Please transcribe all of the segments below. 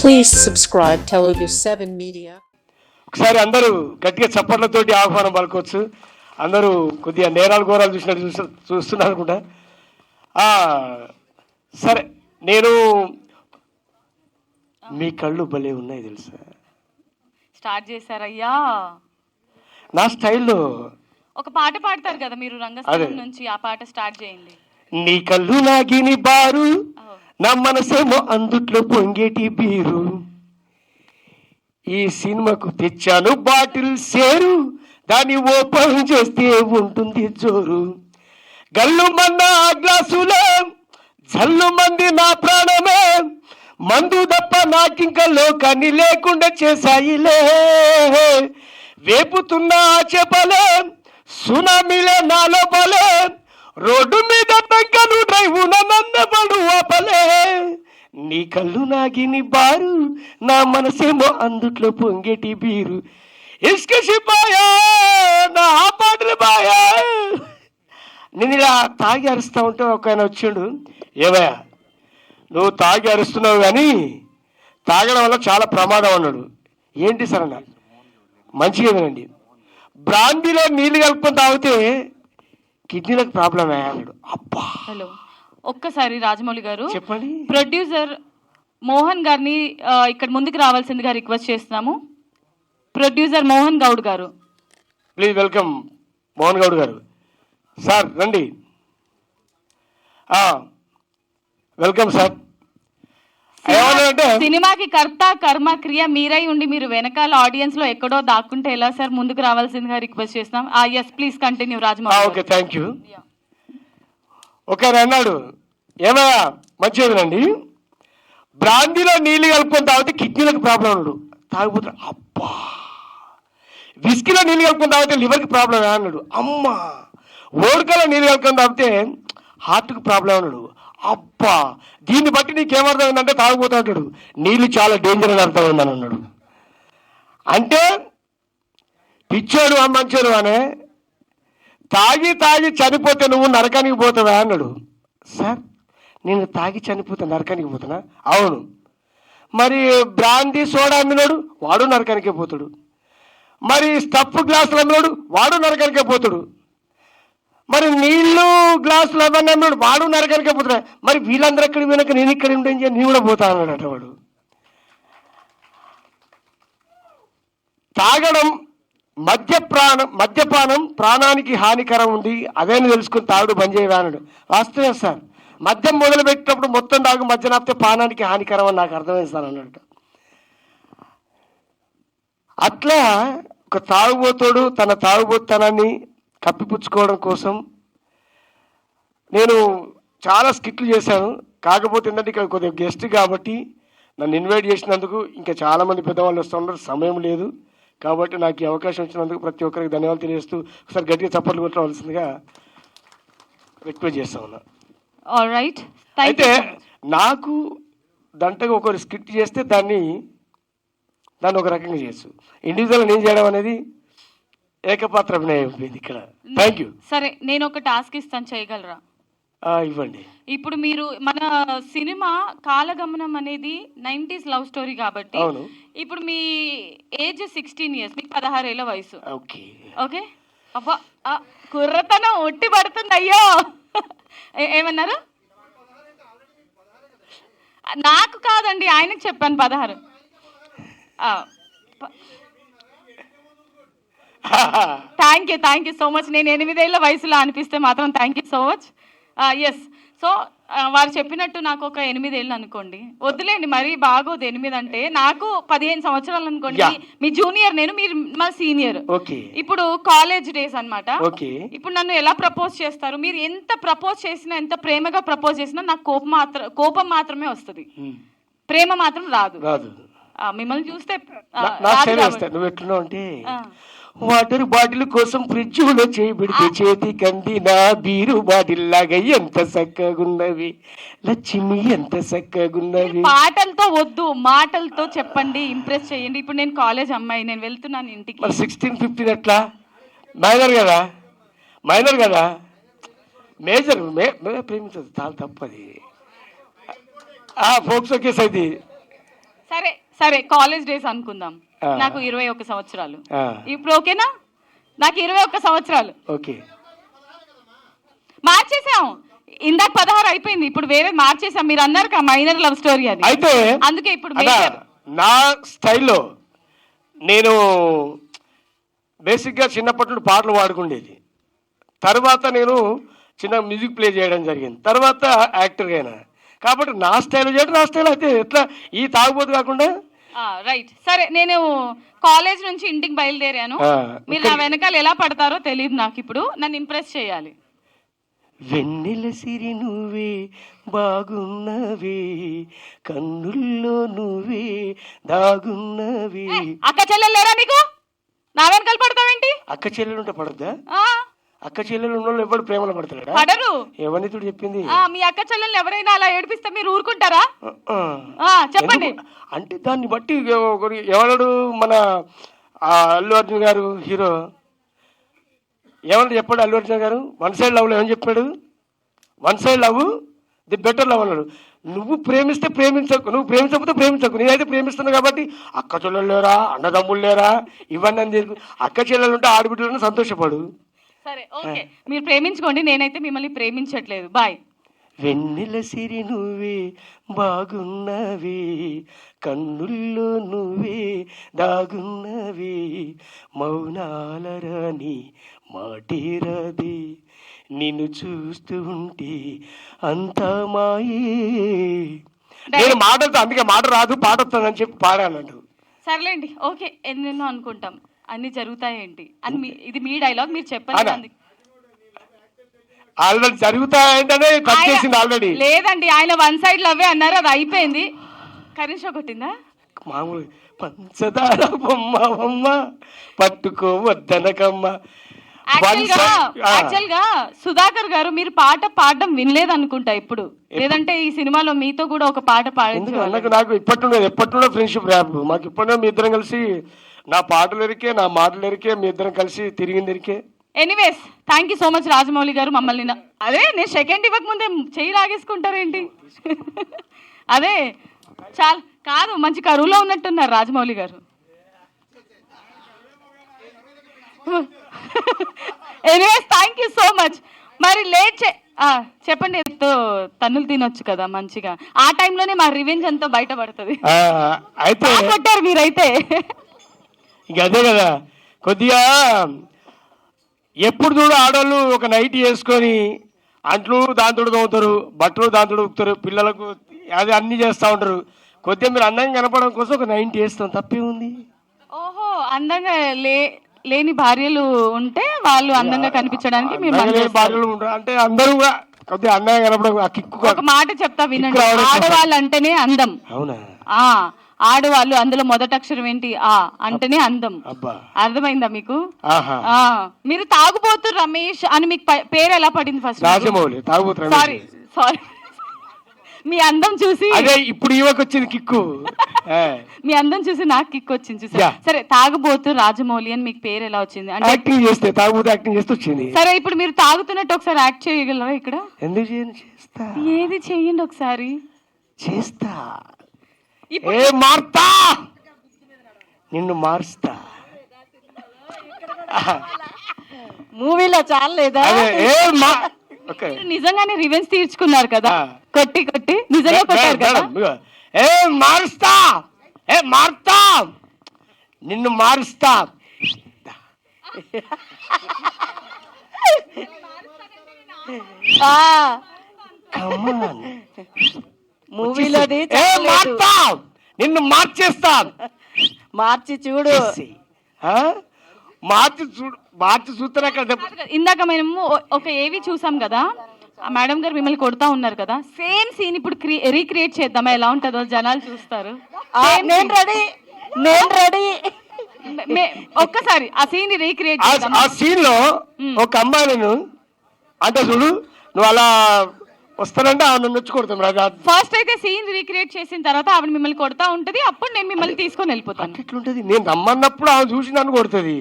Please subscribe Telugu 7 Media. ఒకసారి అందరూ గట్టిగా చప్పట్లతోటి ఆహ్వానం పలుకోవచ్చు. అందరూ కొద్దిగా నేరాలు ఘోరాలు చూస్తున్నారు అనుకుంటా. సరే, నేను మీ కళ్ళు భలే ఉన్నాయి తెలుసా. స్టార్ట్ చేశారయ్యా. నా స్టైల్లో ఒక పాట పాడతారు కదా మీరు రంగస్థలం నుంచి, ఆ పాట స్టార్ట్ చేయండి. నీ కళ్ళు నాగిని బారు, నా మనసేమో అందుట్లో పొంగేటి బీరు, ఈ సినిమాకు తెచ్చాను బాటిల్ సేరు, దాన్ని ఓపెన్ చేస్తే ఉంటుంది జోరు, గల్లు మన్న గ్లాసులో జల్లు మంది నా ప్రాణమే, మందు తప్ప నాకింక లోకాన్ని లేకుండా చేశాయిలే, వేపుతున్న చెప్పలే సునామీలే నా లోపలే, రోడ్డు మీద పెంకను డ్రైవు నన్నబడు ఆపలే, నీ కళ్ళు నాగిని బారు, నా మనసేమో అందుట్లో పొంగేటి బీరు, ఇసుక సిపాయా నా పాటలు బాయా. నేను ఇలా తాగి అరుస్తూ ఉంటే ఒక ఆయన వచ్చిండు, ఏమయ్యా నువ్వు తాగి అరుస్తున్నావు కానీ తాగడం వల్ల చాలా ప్రమాదం అన్నాడు. ఏంటి సార్ అన్న? మంచిగా వినండి, బ్రాందీలో నీళ్ళు కలుపుకొని తాగితే కిడ్నీలకు ప్రాబ్లమే అన్నాడు. అబ్బా. హలో, ఒక్కసారి రాజమౌళి గారు చెప్పండి. ప్రొడ్యూసర్ మోహన్ గారిని ఇక్కడ ముందుకు రావాల్సిందిగా రిక్వెస్ట్ చేస్తున్నాము. ప్రొడ్యూసర్ మోహన్ గౌడ్ గారు, ప్లీజ్ వెల్కమ్. మోహన్ గౌడ్ గారు సార్ రండి. Welcome sir. సినిమాకి కర్త కర్మ క్రియ మీరై ఉండి మీరు వెనకాల ఆడియన్స్ లో ఎక్కడో దాక్కుంటే ఎలా సార్? ముందుకు రావాల్సిందిగా రిక్వెస్ట్ చేస్తున్నాం. Yes please continue Rajamouli. Okay, thank you. ఒక అన్నాడు, ఏమయ్యా మంచిదండి, బ్రాందీలో నీళ్ళు కలుపుకొని తాగితే కిడ్నీలకు ప్రాబ్లం అన్నాడు. తాగిపోతాడు. అబ్బా. విస్కీలో నీళ్ళు కలుపుకొని తాగితే లివర్కి ప్రాబ్లం అన్నాడు. అమ్మ. ఓడికలో నీళ్ళు కలుపుకొని తాగితే హార్ట్కి ప్రాబ్లం అన్నాడు. అబ్బా. దీన్ని బట్టి నీకేమర్థమైందంటే తాగిపోతాడు, నీళ్ళు చాలా డేంజర్ అని అర్థమైందని అన్నాడు. అంటే పిచ్చోడు మంచోడు అనే, తాగి తాగి చనిపోతే నువ్వు నరకానికి పోతావా అన్నాడు. సార్ నేను తాగి చనిపోతే నరకానికి పోతున్నా? అవును. మరి బ్రాందీ సోడా అమ్మినోడు వాడు నరకానికే పోతాడు, మరి స్టఫ్ గ్లాసులు అమ్మినోడు వాడు నరకానికే పోతాడు, మరి నీళ్ళు గ్లాసులు అవన్నీ అమ్మినోడు వాడు నరకానికే పోతాడు, మరి వీళ్ళందరూ ఎక్కడ వినక నేను ఇక్కడ ఉండేం చేయాలి, నేను కూడా పోతా అన్నాడట వాడు. తాగడం మద్యపానం ప్రాణానికి హానికరం ఉంది, అదేని తెలుసుకుని తాగుడు బంద్ చేయవాడు. వాస్తవం సార్, మద్యం మొదలు పెట్టినప్పుడు మొత్తం తాగు మద్యం ఆపితే ప్రాణానికి హానికరం అని నాకు అర్థమైంది సార్ అన్నట్టు. అట్లా ఒక తాగుబోతుడు తన తాగుబోతనాన్ని కప్పిపుచ్చుకోవడం కోసం నేను చాలా స్కిట్లు చేశాను. కాకపోతే ఏంటంటే ఇక్కడ కొద్దిగా గెస్ట్ కాబట్టి నన్ను ఇన్వైట్ చేసినందుకు ఇంకా చాలామంది పెద్దవాళ్ళు వస్తున్నారు, సమయం లేదు కాబట్టి నాకు ఈ అవకాశం ఇచ్చినందుకు ప్రతి ఒక్కరికి ధన్యవాదాలు తెలియజేస్తూ ఒకసారి గట్టిగా చప్పట్లు కొట్టవలసిందిగా రిక్వెస్ట్ చేస్తా ఉన్నా. అయితే నాకు దంటగా ఒకరు స్కిట్ చేస్తే దాన్ని ఒక రకంగా చేయొచ్చు, ఇండివిజువల్ నేను చేయడం అనేది ఏకపాత్ర అభినయం అయిపోయింది ఇక్కడ. Thank you. సరే, నేను ఒక టాస్క్ ఇస్తాను, చేయగలరా? ఇవ్వండి. ఇప్పుడు మీరు మన సినిమా కాలగమనం అనేది 90s లవ్ స్టోరీ కాబట్టి ఇప్పుడు మీ ఏజ్ 16 years, మీకు 16 ఏళ్ళ వయసు. ఓకే. అబ్బా, కుర్రతనం ఒట్టి పడుతుంది. అయ్యో ఏమన్నారు? నాకు కాదండి, ఆయనకు చెప్పాను 16. Thank you so much. నేను 8 ఏళ్ళ వయసులో అనిపిస్తే మాత్రం thank you so much. Yes. So వారు చెప్పినట్టు నాకు ఒక 8 ఏళ్ళు అనుకోండి, వద్దులేండి మరీ బాగోదు 8 అంటే, నాకు 15 సంవత్సరాలు అనుకోండి. మీ జూనియర్ నేను, మీరు మా సీనియర్. ఇప్పుడు కాలేజ్ డేస్ అన్నమాట. ఇప్పుడు నన్ను ఎలా ప్రపోజ్ చేస్తారు? మీరు ఎంత ప్రపోజ్ చేసినా, ఎంత ప్రేమగా ప్రపోజ్ చేసినా నాకు కోపం మాత్రమే వస్తుంది, ప్రేమ మాత్రం రాదు. మిమ్మల్ని చూస్తే నువ్వు ఎట్లున్నావు అంటే, వాటర్ బాటిల్ కోసం ఫ్రిడ్జ్ లో చేయబెడితే చేతి కంది నా బీరు బాటిల్ లాగా ఎంత చక్కగున్నవి లక్ష్మి, ఎంత చక్కగున్నవి. పాటలతో వద్దు, మాటలతో చెప్పండి, ఇంప్రెస్ చేయండి. ఇప్పుడు నేను కాలేజ్ అమ్మాయి, నేను వెళ్తున్నాను ఇంటికి. 16, 15 ఎట్లా? మైనర్ కదా మేజర్ ప్రేమించదు, చాలా తప్పది. ఫోక్సో కేసు అయితే సరే సరే కాలేజ్ డేస్ అనుకుందాం. ఆ. నాకు 21 సంవత్సరాలు. ఆ, ఇప్పుడు ఓకేనా? నాకు 21 సంవత్సరాలు. ఓకే. మార్చేసాం. ఇందాక 16 అయిపోయింది, ఇప్పుడు వేరే మార్చేసాం. మీరు అన్నారు కదా మైనర్ లవ్ స్టోరీ అని, అయితే అందుకే ఇప్పుడు అన్నా, major. నా స్టైల్లో నేను బేసిక్గా చిన్నప్పటి నుండి పాటలు పాడుకుండేది. తర్వాత నేను చిన్న మ్యూజిక్ ప్లే చేయడం జరిగింది. తర్వాత యాక్టర్గా అయినా. కాబట్టి నా స్టైల్ చేయడం నా స్టైల్ అయితే ఎట్లా ఈ తాగుబోతు కాకుండా. రైట్. సరే నేను కాలేజ్ నుంచి ఇంటికి బయలుదేరాను. ఆ, మీరు నా వెనకాల ఎలా పడతారో తెలియదు నాకు. ఇప్పుడు నన్ను ఇంప్రెస్ చేయాలి. వెన్నెల సిరి నువ్వే బాగున్నవి, కన్నుల్లో నువ్వే దాగున్నవి. అక్క చెల్లెలు లేరా నీకు? నా వెనకాల పడతావేంటి? అక్క చెల్లెలు ఉంటే పడద్దా? ఆ, అక్క చెల్లెలు ఉన్న వాళ్ళు ఎవరు ప్రేమలో పడతాడా? పడరు. ఎవరిని తోడు చెప్పింది? మీ అక్క చెల్లెల్ని ఎవరైనా అలా ఏడిపిస్తే మీరు ఊరుకుంటారా? ఆ. చెప్పండి. ఎందుకు? అంటే దాన్ని బట్టి ఎవడు మన అల్లు అర్జున్ గారు హీరో ఏమన్నా చెప్పాడు? అల్లు అర్జున్ గారు వన్ సైడ్ లవ్లో ఏమని చెప్పాడు? One side love the better love అన్నాడు. నువ్వు ప్రేమిస్తే ప్రేమించకు, నువ్వు ప్రేమించకపోతే ప్రేమించకు. నేనైతే ప్రేమిస్తున్నావు కాబట్టి అక్క చెల్లెలు లేరా, అన్నదమ్ములు లేరా, ఇవన్నీ అని చెప్పి అక్క చెల్లెలు ఉంటే ఆడబిడ్డలను సంతోషపడు. సరే ఓకే, మీరు ప్రేమించుకోండి, నేనైతే మిమ్మల్ని ప్రేమించట్లేదు. బాయ్. వెన్నెల సిరి నువ్వే బాగున్నవి, కన్నుల్లో నువ్వే దాగున్నవి, మౌనాల రాని మాటేరాది, నిన్ను చూస్తూ ఉంటే అంతా మాయే. నేను మాటలతో అందుకే మాట రాదు పాట వస్తుందని చెప్పి పాడాను. సర్లేండి, ఓకే, ఎన్నెన్నో అనుకుంటాం, అన్ని జరుగుతాయేంటి అని ఇది మీ డైలాగ్, మీరు చెప్పండి. అందుకే ఆల్రెడీ జరుగుతాయంటేనే కట్ చేసింది ఆల్రెడీ. లేదండి, ఆయన వన్ సైడ్ లవ్వే అన్నారు, అది అయిపోయింది. కరెంట్ షాక్ కొట్టిందా? మామూలు పంచదార బొమ్మ బొమ్మ పట్టుకోవద్దనకమ్మ. యాక్చువల్ గా సుధాకర్ గారు మీరు పాట పాడడం వినలేదు అనుకుంటా ఇప్పుడు, లేదంటే ఈ సినిమాలో మీతో కూడా ఒక పాట పాడింది. నాకు ఎప్పటి నుండో ఫ్రెండ్షిప్ ర్యాప్. మాకు ఇప్పటిలో మీ ఇద్దరం కలిసి నా పాటలు ఎరికే, నా మాటలు ఎరికే, మీ ఇద్దరం కలిసి తిరిగింది ఎరికే. Anyways, thank you so much Rajamouli garu. మమ్మల్ని అదే నేను సెకండ్ ఇవ్వక ముందే చెయ్యి లాగేసుకుంటారేంటి? అదే చాలా కాదు, మంచి కరువులో ఉన్నట్టున్నారు రాజమౌళి గారు. Anyways thank you so much. మరి లేట్ చెప్పండి, తన్నులు తినొచ్చు కదా మంచిగా, ఆ టైంలోనే మా రివెంజ్ అంతా బయటపడుతుంది. అయితే కొట్టారు మీరైతే. ఇక అదే కదా, కొద్దిగా ఎప్పుడు చూడు ఆడవాళ్ళు ఒక నైట్ వేసుకొని అంట్లు దాంతో తోముతారు, బట్టలు దాంతో ఉప్పుతారు, పిల్లలకు అది అన్ని చేస్తూ ఉంటారు. కొద్దిగా మీరు అందంగా కనపడడం కోసం ఒక 90 వేస్తాం, తప్పే ఉంది. ఓహో, అందంగా లేని భార్యలు ఉంటే వాళ్ళు అందంగా కనిపించడానికి భార్యలు ఉంటారు అంటే అందరూ కొద్దిగా అందంగా కనపడడం ఆ కిక్కు. ఒక మాట చెప్తా వినండి, ఆడవాళ్ళు అంటేనే అందం. అవునా? ఆడవాళ్ళు, అందులో మొదటి అక్షరం ఏంటి? ఆ అంటేనే అందం. అర్థమైందా మీకు? మీరు తాగుబోతు రమేష్ అని మీకు పేరు ఎలా పడింది? ఫస్ట్ రాజమౌళి తాగుబోతు. సారీ సారీ, మీ అందం చూసి అదే ఇప్పుడు ఈవకు వచ్చింది కిక్కు. మీ అందం చూసి నాకు కిక్ వచ్చింది. సరే, తాగుబోతు రాజమౌళి అని మీకు పేరు ఎలా వచ్చింది? అంటే యాక్టింగ్ చేస్తే, తాగుబోతు యాక్టింగ్ చేస్తే వచ్చింది. సరే, ఇప్పుడు మీరు తాగుతున్నట్టు ఒకసారి యాక్ట్ చేయగలరా ఇక్కడ? ఎందుకు చేయను? చేస్తా. ఏది చెయ్యండి ఒకసారి. చేస్తా. మార్తా, నిన్ను మారుస్తా. మూవీలో చాలేదా? నిజంగానే రివెంజ్ తీర్చుకున్నారు కదా, కొట్టి కొట్టి నిజంగా కొట్టారు కదా. మారుస్తా, మార్తా, నిన్ను మారుస్తా. మూవీలోది మార్తా, నిన్ను మార్చేస్తా. మార్చి చూడు, మార్చి చూస్తే. ఇందాక మేము ఒక ఏవి చూసాం కదా, మేడం గారు మిమ్మల్ని కొడతా ఉన్నారు కదా, సేమ్ సీన్ ఇప్పుడు రీక్రియేట్ చేద్దామా? ఎలా ఉంటుందో జనాలు చూస్తారు. నేను రెడీ. ఒక్కసారి ఆ సీన్ రీక్రియేట్ ఆ సీన్ లో ఒక అమ్మాయిలను అంటే చూడు, నువ్వు అలా వస్తానంటే ఆమె నొచ్చి కొడతాం. ఫస్ట్ అయితే సీన్ రీక్రియేట్ చేసిన తర్వాత ఆవిడ మిమ్మల్ని కొడతా ఉంటది, అప్పుడు నేను మిమ్మల్ని తీసుకొని వెళ్ళిపోతాను. ఎట్లుంటది? నేను రమ్మన్నప్పుడు ఆమె చూసి నన్ను కొడుతుంది,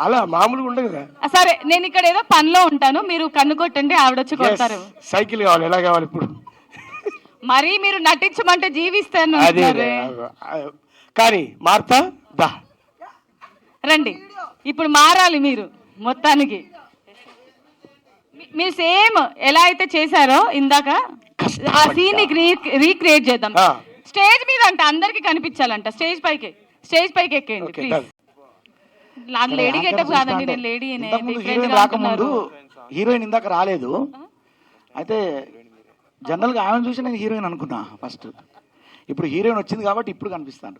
అలా మామూలుగా ఉండదు కదా. సరే, నేను ఇక్కడ ఏదో పనిలో ఉంటాను, మీరు కన్ను కొట్టండి, ఆవిడ వచ్చి కొడతారు. సైకిల్ కావాలి, ఎలా కావాలి ఇప్పుడు? మరి మీరు నటించమంటే జీవిస్తాను అదే అంటున్నారే. కానీ మార్తా దా రండి ఇప్పుడు మారాలి మీరు మొత్తానికి. మీరు సేమ్ ఎలా అయితే చేశారో ఇందాక ఆ సీన్ రీక్రియేట్ చేద్దాం. ఆ. స్టేజ్ మీద అంట అందరికి కనిపించాలంట. స్టేజ్ పైకి ఎక్కేయండి ఓకే, ప్లీజ్. done. నాకు లేడీ గెటప్ కాదండి, నేను లేడీ హీరోయిన్ రాకముందు హీరోయిన్ ఇందాక రాలేదు. అయితే జనరల్గా ఆమెను చూసి నేను హీరోయిన్ అనుకున్నా ఫస్ట్. ఇప్పుడు హీరోయిన్ వచ్చింది కాబట్టి ఇప్పుడు కనిపిస్తాను.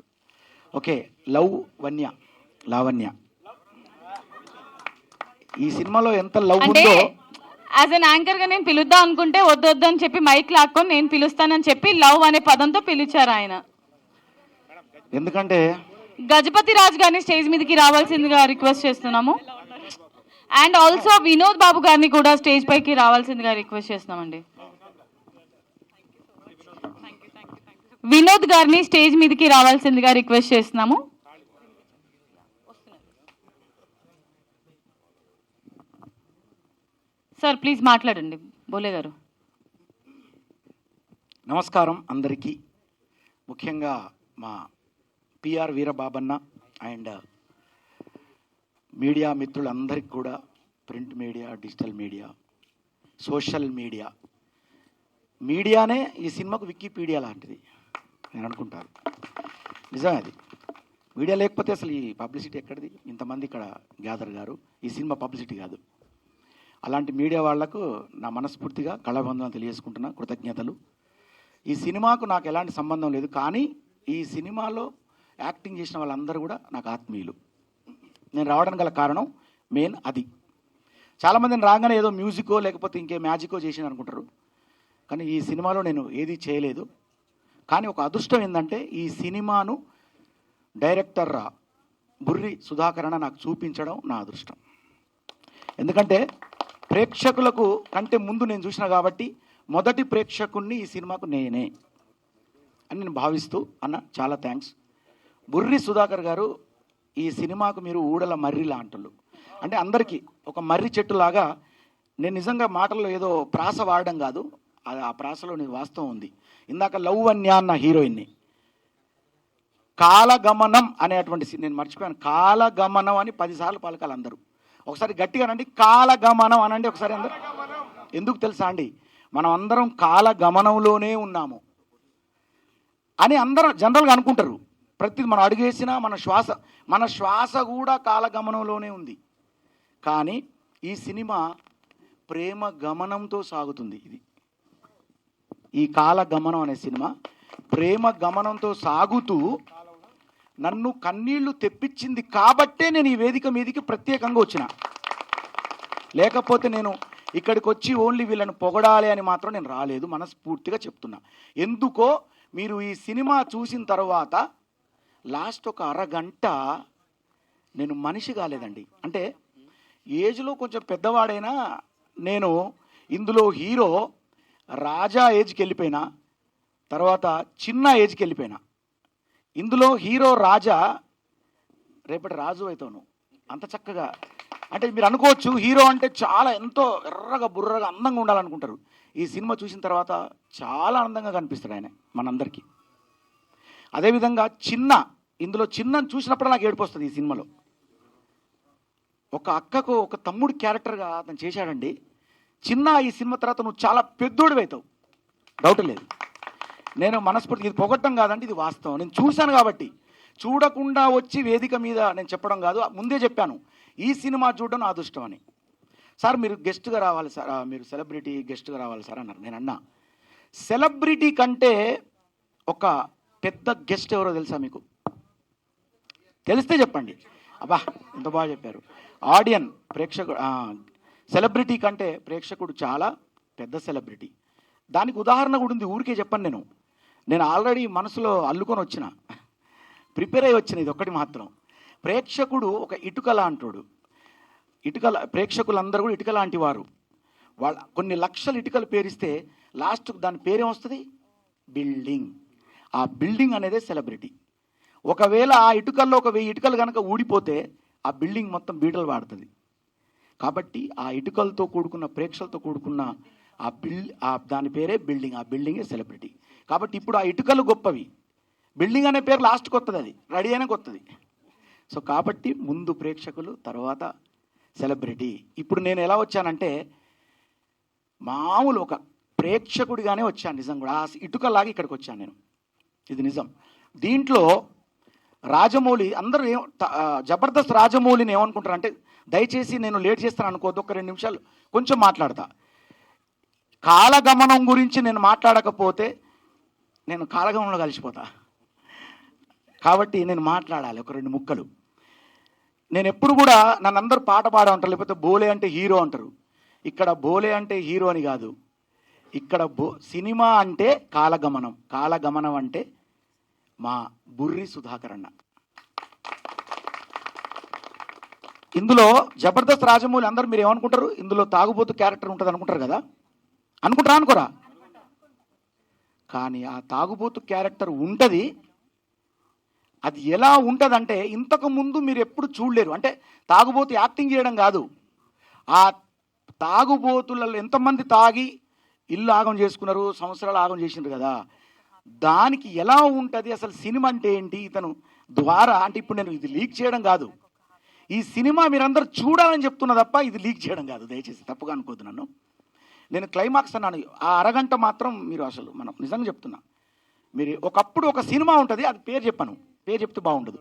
ఓకే, లావణ్య ఈ సినిమాలో ఎంత లవ్ అంటే ఉందో. యాజ్ అన్ యాంకర్ గా నేను పిలుద్దాం అనుకుంటే వద్దు అని చెప్పి మైక్ లాక్కొని నేను పిలుస్తానని చెప్పి లవ్ అనే పదంతో పిలిచారు ఆయన. ఎందుకంటే గజపతి రాజు గారిని స్టేజ్ మీదకి రావాల్సిందిగా రిక్వెస్ట్ చేస్తున్నాము. అండ్ ఆల్సో వినోద్ బాబు గారిని కూడా స్టేజ్ పైకి రావాల్సిందిగా రిక్వెస్ట్ చేస్తున్నామండి. వినోద్ గారిని స్టేజ్ మీదకి రావాల్సిందిగా రిక్వెస్ట్ చేస్తున్నాము. సార్ ప్లీజ్ మాట్లాడండి బోలే గారు. నమస్కారం అందరికీ. ముఖ్యంగా మా పిఆర్ వీరబాబన్న అండ్ మీడియా మిత్రులందరికీ కూడా, print media, digital media, social మీడియానే ఈ సినిమాకు వికీపీడియా లాంటిది నేను అనుకుంటాను. నిజమే అది. మీడియా లేకపోతే అసలు ఈ పబ్లిసిటీ ఎక్కడిది? ఇంతమంది ఇక్కడ గ్యాదర్ గారు, ఈ సినిమా పబ్లిసిటీ కాదు. అలాంటి మీడియా వాళ్లకు నా మనస్ఫూర్తిగా కళాబంధనం తెలియజేసుకుంటున్నా, కృతజ్ఞతలు. ఈ సినిమాకు నాకు ఎలాంటి సంబంధం లేదు, కానీ ఈ సినిమాలో యాక్టింగ్ చేసిన వాళ్ళందరూ కూడా నాకు ఆత్మీయులు. నేను రావడానికి గల కారణం మెయిన్ అది. చాలామందిని రాగానే ఏదో మ్యూజికో లేకపోతే ఇంకే మ్యాజికో చేసిన అనుకుంటారు, కానీ ఈ సినిమాలో నేను ఏది చేయలేదు. కానీ ఒక అదృష్టం ఏంటంటే ఈ సినిమాను డైరెక్టర్ బుర్రి సుధాకరణ నాకు చూపించడం నా అదృష్టం. ఎందుకంటే ప్రేక్షకులకు కంటే ముందు నేను చూసిన కాబట్టి మొదటి ప్రేక్షకుణ్ణి ఈ సినిమాకు నేనే అని నేను భావిస్తూ, అన్న చాలా థ్యాంక్స్. బుర్రి సుధాకర్ గారు ఈ సినిమాకు మీరు ఊడల మర్రి లాంటలు, అంటే అందరికీ ఒక మర్రి చెట్టులాగా. నేను నిజంగా మాటల్లో ఏదో ప్రాస వాడడం కాదు, ఆ ప్రాసలో నేను వాస్తవం ఉంది. ఇందాక లావణ్య అన్న హీరోయిన్ని కాలగమనం అనేటువంటి నేను మర్చిపోయాను. కాలగమనం అని 10 సార్లు పలకాలి అందరూ. ఒకసారి గట్టిగా అనండి, కాలగమనం అనండి ఒకసారి అందరూ. ఎందుకు తెలుసా అండి, మనం అందరం కాలగమనంలోనే ఉన్నాము అని అందరం జనరల్గా అనుకుంటారు. ప్రతిది మనం అడుగేసినా మన శ్వాస కూడా కాలగమనంలోనే ఉంది. కానీ ఈ సినిమా ప్రేమ గమనంతో సాగుతుంది. ఈ కాలగమనం అనే సినిమా ప్రేమ గమనంతో సాగుతూ నన్ను కన్నీళ్లు తెప్పించింది కాబట్టే నేను ఈ వేదిక మీదకి ప్రత్యేకంగా వచ్చిన. లేకపోతే నేను ఇక్కడికి వచ్చి ఓన్లీ వీళ్ళని పొగడాలి అని మాత్రం నేను రాలేదు, మనస్ఫూర్తిగా చెప్తున్నా. ఎందుకో మీరు ఈ సినిమా చూసిన తర్వాత లాస్ట్ ఒక అరగంట నేను మనిషి కాలేదండి. అంటే ఏజ్లో కొంచెం పెద్దవాడైనా నేను ఇందులో హీరో రాజా ఏజ్కి వెళ్ళిపోయినా, తర్వాత చిన్న ఏజ్కి వెళ్ళిపోయినా. ఇందులో హీరో రాజా, రేపటి రాజు అవుతాను అంత చక్కగా. అంటే మీరు అనుకోవచ్చు హీరో అంటే చాలా ఎంతో ఎర్రగా బుర్రగా అందంగా ఉండాలనుకుంటారు. ఈ సినిమా చూసిన తర్వాత చాలా ఆనందంగా కనిపిస్తాడు ఆయన మనందరికీ. అదేవిధంగా ఇందులో చిన్నని చూసినప్పుడు నాకు ఏడుపు వస్తుంది. ఈ సినిమాలో ఒక అక్కకు ఒక తమ్ముడు క్యారెక్టర్గా అతను చేశాడండి. చిన్న ఈ సినిమా తర్వాత నువ్వు చాలా పెద్దోడు అవుతావు, డౌట్ లేదు. నేను మనస్ఫూర్తి ఇది పొగట్టం కాదండి, ఇది వాస్తవం. నేను చూశాను కాబట్టి. చూడకుండా వచ్చి వేదిక మీద నేను చెప్పడం కాదు, ముందే చెప్పాను ఈ సినిమా చూడడం నా అదృష్టం అని. సార్ మీరు గెస్ట్గా రావాలి సార్, మీరు సెలబ్రిటీ గెస్ట్గా రావాలి సార్ అన్నారు. నేను అన్నా సెలబ్రిటీ కంటే ఒక పెద్ద గెస్ట్ ఎవరో తెలుసా మీకు? తెలిస్తే చెప్పండి. అబ్బా ఎంత బాగా చెప్పారు. ప్రేక్షకుడు సెలబ్రిటీ కంటే ప్రేక్షకుడు చాలా పెద్ద సెలబ్రిటీ. దానికి ఉదాహరణ కూడా ఉంది, ఊరికే చెప్పను. నేను ఆల్రెడీ మనసులో అల్లుకొని వచ్చిన, ప్రిపేర్ అయ్యి వచ్చిన. ఇది ఒక్కటి మాత్రం, ప్రేక్షకుడు ఒక ఇటుక లాంటోడు. ప్రేక్షకులందరూ కూడా ఇటుక లాంటి వారు. వాళ్ళ కొన్ని లక్షల ఇటుకలు పేరిస్తే లాస్ట్కు దాని పేరేమొస్తుంది? బిల్డింగ్. ఆ బిల్డింగ్ అనేదే సెలబ్రిటీ. ఒకవేళ ఆ ఇటుకల్లో ఒక 1000 ఇటుకలు కనుక ఊడిపోతే ఆ బిల్డింగ్ మొత్తం బీటలు వాడుతుంది. కాబట్టి ఆ ఇటుకలతో కూడుకున్న ప్రేక్షకులతో కూడుకున్న దాని పేరే బిల్డింగ్. ఆ బిల్డింగే సెలబ్రిటీ. కాబట్టి ఇప్పుడు ఆ ఇటుకలు గొప్పవి, బిల్డింగ్ అనే పేరు లాస్ట్కి వస్తుంది, అది రెడీ అయినా కొత్తది. సో కాబట్టి ముందు ప్రేక్షకులు, తర్వాత సెలబ్రిటీ. ఇప్పుడు నేను ఎలా వచ్చానంటే మామూలు ఒక ప్రేక్షకుడిగానే వచ్చాను, నిజం కూడా ఆ ఇటుకలాగా ఇక్కడికి వచ్చాను నేను, ఇది నిజం. దీంట్లో రాజమౌళి అందరూ జబర్దస్త్ రాజమౌళిని ఏమనుకుంటారు అంటే, దయచేసి నేను లేట్ చేస్తాను అనుకోవద్దు, ఒక 2 నిమిషాలు కొంచెం మాట్లాడతా. కాలగమనం గురించి నేను మాట్లాడకపోతే నేను కాలగమనంలో కలిసిపోతా, కాబట్టి నేను మాట్లాడాలి ఒక 2 ముక్కలు. నేను ఎప్పుడు కూడా నన్ను అందరూ పాట పాడ అంటారు, లేకపోతే బోలే అంటే హీరో అంటారు. ఇక్కడ బోలే అంటే హీరో అని కాదు, ఇక్కడ సినిమా అంటే కాలగమనం. కాలగమనం అంటే మా బుర్రి సుధాకర్ అన్న. ఇందులో జబర్దస్త్ రాజమౌళి అందరూ మీరు ఏమనుకుంటారు, ఇందులో తాగుబోతు క్యారెక్టర్ ఉంటుంది అనుకుంటారు కదా, అనుకుంటారా అనుకోరా? కానీ ఆ తాగుబోతు క్యారెక్టర్ ఉంటుంది. అది ఎలా ఉంటుందంటే ఇంతకు ముందు మీరు ఎప్పుడు చూడలేరు. అంటే తాగుబోతు యాక్టింగ్ చేయడం కాదు, ఆ తాగుబోతులలో ఎంతమంది తాగి ఇల్లు ఆగం చేసుకున్నారు, సంవత్సరాలు ఆగం చేసినారు కదా, దానికి ఎలా ఉంటుంది అసలు సినిమా అంటే ఏంటి ఇతను ద్వారా. అంటే ఇప్పుడు నేను ఇది లీక్ చేయడం కాదు, ఈ సినిమా మీరందరూ చూడాలని చెప్తున్నా తప్ప ఇది లీక్ చేయడం కాదు, దయచేసి తప్పుగా అనుకోద్దు నన్ను. నేను క్లైమాక్స్ అన్నాను, ఆ అరగంట మాత్రం మీరు అసలు మనం నిజంగా చెప్తున్నా, మీరు ఒకప్పుడు ఒక సినిమా ఉంటుంది, అది పేరు చెప్పాను, పేరు చెప్తే బాగుండదు.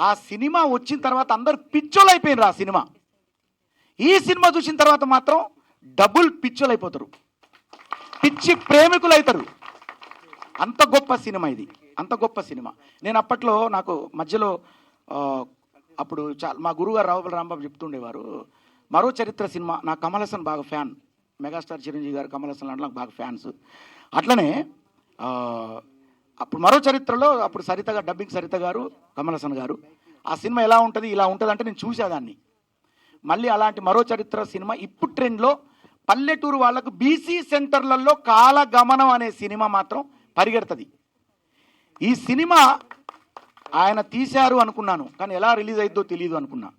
ఆ సినిమా వచ్చిన తర్వాత అందరు పిచ్చోళ్ళు అయిపోయినారు ఆ సినిమా. ఈ సినిమా చూసిన తర్వాత మాత్రం డబుల్ పిచ్చోళ్ళు అయిపోతారు, పిచ్చి ప్రేమికులు అవుతారు. అంత గొప్ప సినిమా ఇది, అంత గొప్ప సినిమా. నేను అప్పట్లో నాకు మధ్యలో అప్పుడు మా గురువుగారు రావుపల్లి రాంబాబు చెప్తుండేవారు, మరో చరిత్ర సినిమా, నాకు కమల్ హాసన్ బాగా ఫ్యాన్, మెగాస్టార్ చిరంజీవి గారు కమల్ హాసన్ అంటే నాకు బాగా ఫ్యాన్స్. అట్లనే అప్పుడు మరో చరిత్రలో అప్పుడు సరిత గారు, డబ్బింగ్ సరిత గారు, కమల్ హాసన్ గారు, ఆ సినిమా ఎలా ఉంటుంది ఇలా ఉంటుంది అంటే నేను చూసేదాన్ని. మళ్ళీ అలాంటి మరో చరిత్ర సినిమా ఇప్పుడు ట్రెండ్లో పల్లెటూరు వాళ్ళకు బీసీ సెంటర్లలో కాలగమనం అనే సినిమా మాత్రం పరిగెడుతుంది. ఈ సినిమా ఆయన తీశారు అనుకున్నాను, కానీ ఎలా రిలీజ్ అయిద్దో తెలియదు అనుకున్నా.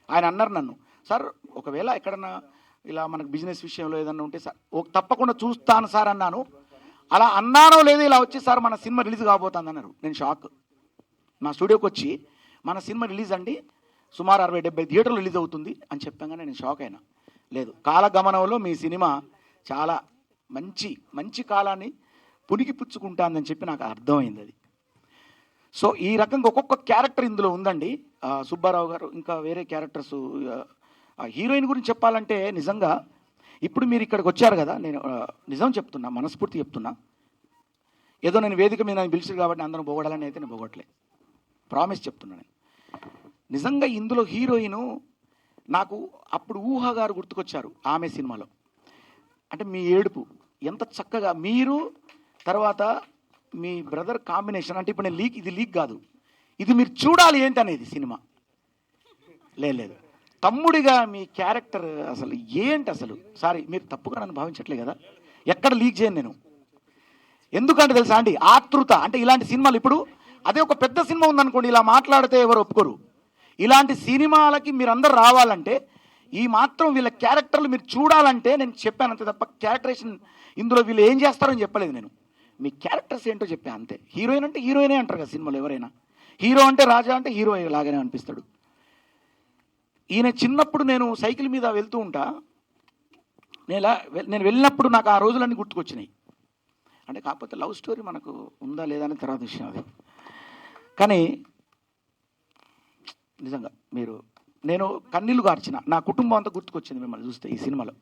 ఆయన అన్నారు నన్ను, సార్ ఒకవేళ ఎక్కడన్నా ఇలా మనకు బిజినెస్ విషయంలో ఏదన్నా ఉంటే సార్ తప్పకుండా చూస్తాను సార్ అన్నాను. అలా అన్నానో లేదో ఇలా వచ్చి సార్ మన సినిమా రిలీజ్ కాబోతుంది అన్నారు. నేను షాక్. మా స్టూడియోకి వచ్చి మన సినిమా రిలీజ్ అండి సుమారు 60-70 థియేటర్లు రిలీజ్ అవుతుంది అని చెప్పగానే నేను షాక్ అయినా. లేదు, కాలగమనంలో మీ సినిమా చాలా మంచి మంచి కాలాన్ని పునికి పుచ్చుకుంటానని చెప్పి నాకు అర్థమైంది అది. సో ఈ రకంగా ఒక్కొక్క క్యారెక్టర్ ఇందులో ఉందండి. సుబ్బారావు గారు, ఇంకా వేరే క్యారెక్టర్స్. హీరోయిన్ గురించి చెప్పాలంటే నిజంగా ఇప్పుడు మీరు ఇక్కడికి వచ్చారు కదా, నేను నిజం చెప్తున్నా, మనస్ఫూర్తి చెప్తున్నా, ఏదో నేను వేదిక మీద నన్ను పిలిచారు కాబట్టి అందరం పొగడాలని అయితే నేను పొగట్లే, ప్రామిస్ చెప్తున్నాను. నిజంగా ఇందులో హీరోయిను నాకు అప్పుడు ఊహ గారు గుర్తుకొచ్చారు ఆమె సినిమాలో. అంటే మీ ఏడుపు ఎంత చక్కగా, మీరు తర్వాత మీ బ్రదర్ కాంబినేషన్. అంటే ఇప్పుడు నేను ఇది లీక్ కాదు, ఇది మీరు చూడాలి ఏంటనేది సినిమా. లేదు, తమ్ముడిగా మీ క్యారెక్టర్ అసలు ఏంటి అసలు. సారీ, మీరు తప్పుగా నన్ను భావించట్లే కదా, ఎక్కడ లీక్ చేయను నేను. ఎందుకంటే తెలుసా అండి, ఆతృత. అంటే ఇలాంటి సినిమాలు ఇప్పుడు అదే ఒక పెద్ద సినిమా ఉందనుకోండి, ఇలా మాట్లాడితే ఎవరు ఒప్పుకోరు. ఇలాంటి సినిమాలకి మీరందరూ రావాలంటే ఈ మాత్రం వీళ్ళ క్యారెక్టర్లు మీరు చూడాలంటే నేను చెప్పాను అంతే తప్ప క్యారెక్టరేషన్ ఇందులో వీళ్ళు ఏం చేస్తారో అని చెప్పలేదు నేను. మీ క్యారెక్టర్స్ ఏంటో చెప్పాను అంతే. హీరోయిన్ అంటే హీరోయినే అంటారు కదా సినిమాలో ఎవరైనా, హీరో అంటే రాజా అంటే హీరో లాగానే అనిపిస్తాడు. ఈయన చిన్నప్పుడు నేను సైకిల్ మీద వెళ్తూ ఉంటా, నేను వెళ్ళినప్పుడు నాకు ఆ రోజులన్నీ గుర్తుకొచ్చినాయి. అంటే కాకపోతే లవ్ స్టోరీ మనకు ఉందా లేదా అని తర్వాత విషయం అది. కానీ నిజంగా నేను కన్నీళ్లు గార్చిన, నా కుటుంబం అంతా గుర్తుకొచ్చింది మిమ్మల్ని చూస్తే ఈ సినిమాలో.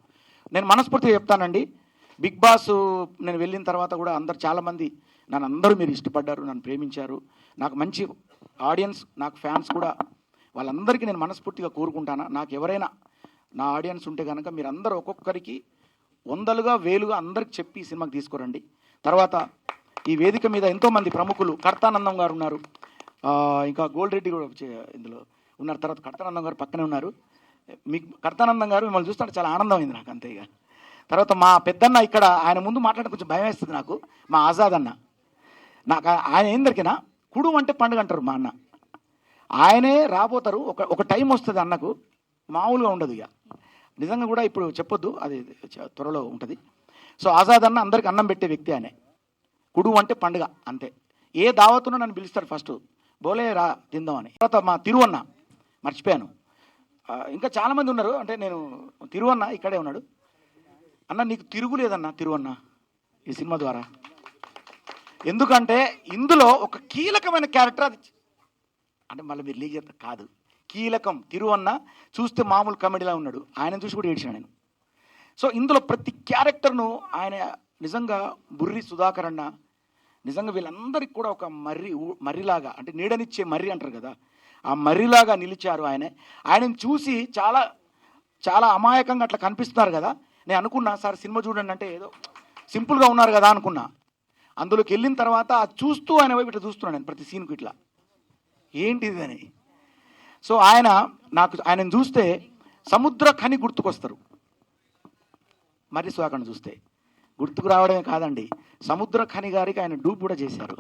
నేను మనస్ఫూర్తిగా చెప్తానండి, బిగ్ బాస్ నేను వెళ్ళిన తర్వాత కూడా చాలామంది నన్ను అందరూ మీరు ఇష్టపడ్డారు, నన్ను ప్రేమించారు, నాకు మంచి ఆడియన్స్, నాకు ఫ్యాన్స్ కూడా, వాళ్ళందరికీ నేను మనస్ఫూర్తిగా కోరుకుంటాను. నాకు ఎవరైనా నా ఆడియన్స్ ఉంటే కనుక మీరందరూ ఒక్కొక్కరికి 100లుగా 1000గా అందరికి చెప్పి ఈ సినిమాకి తీసుకురండి. తర్వాత ఈ వేదిక మీద ఎంతోమంది ప్రముఖులు, కర్తానందం గారు ఉన్నారు, ఇంకా గోల్డ్ రెడ్డి కూడా ఇందులో ఉన్నారు, తర్వాత కర్తానందం గారు పక్కనే ఉన్నారు. మీకు కర్తానందం గారు మిమ్మల్ని చూస్తుంటే చాలా ఆనందమైంది నాకు అంతే. ఇక తర్వాత మా పెద్దన్న ఇక్కడ, ఆయన ముందు మాట్లాడే కొంచెం భయం వేస్తుంది నాకు, మా ఆజాద్ అన్న. నాకు ఆయన ఏం దొరికినా కుడు అంటే పండుగ అంటారు మా అన్న, ఆయనే రాబోతారు. ఒక టైం వస్తుంది అన్నకు, మామూలుగా ఉండదు ఇక. నిజంగా కూడా ఇప్పుడు చెప్పొద్దు, అది త్వరలో ఉంటుంది. సో ఆజాద్ అన్న అందరికి అన్నం పెట్టే వ్యక్తి ఆయనే. కుడు అంటే పండుగ అంతే. ఏ దావతునో నన్ను పిలుస్తారు ఫస్ట్, బోలే రా తిందామని. తర్వాత మా తిరువన్న మర్చిపోయాను, ఇంకా చాలామంది ఉన్నారు. అంటే నేను తిరువన్న ఇక్కడే ఉన్నాడు. అన్న నీకు తిరుగులేదన్న తిరువన్న ఈ సినిమా ద్వారా. ఎందుకంటే ఇందులో ఒక కీలకమైన క్యారెక్టర్ అది. అంటే మళ్ళీ మీరు లీక్ చేస్తారు కాదు, కీలకం. తిరువన్న చూస్తే మామూలు కమెడీలా ఉన్నాడు, ఆయన చూసి కూడా ఏడ్చాను నేను. సో ఇందులో ప్రతి క్యారెక్టర్ను ఆయన నిజంగా బుర్రి సుధాకర్ అన్న నిజంగా వీళ్ళందరికీ కూడా ఒక మర్రిలాగా, అంటే నీడనిచ్చే మర్రి అంటారు కదా, ఆ మర్రిలాగా నిలిచారు. ఆయనను చూసి చాలా చాలా అమాయకంగా అట్లా కనిపిస్తున్నారు కదా. నేను అనుకున్నా సార్ సినిమా చూడండి అంటే ఏదో సింపుల్గా ఉన్నారు కదా అనుకున్నా. అందులోకి వెళ్ళిన తర్వాత చూస్తూ ఆయన వైపు ఇట్లా చూస్తున్నాను నేను ప్రతి సీన్కు ఇట్లా ఏంటిది అని. సో ఆయనను చూస్తే సముద్ర ఖని గుర్తుకొస్తారు. మర్రి సుధాకర్ని చూస్తే గుర్తుకు రావడమే కాదండి, సముద్ర ఖని గారికి ఆయన డూప్ కూడా చేశారు.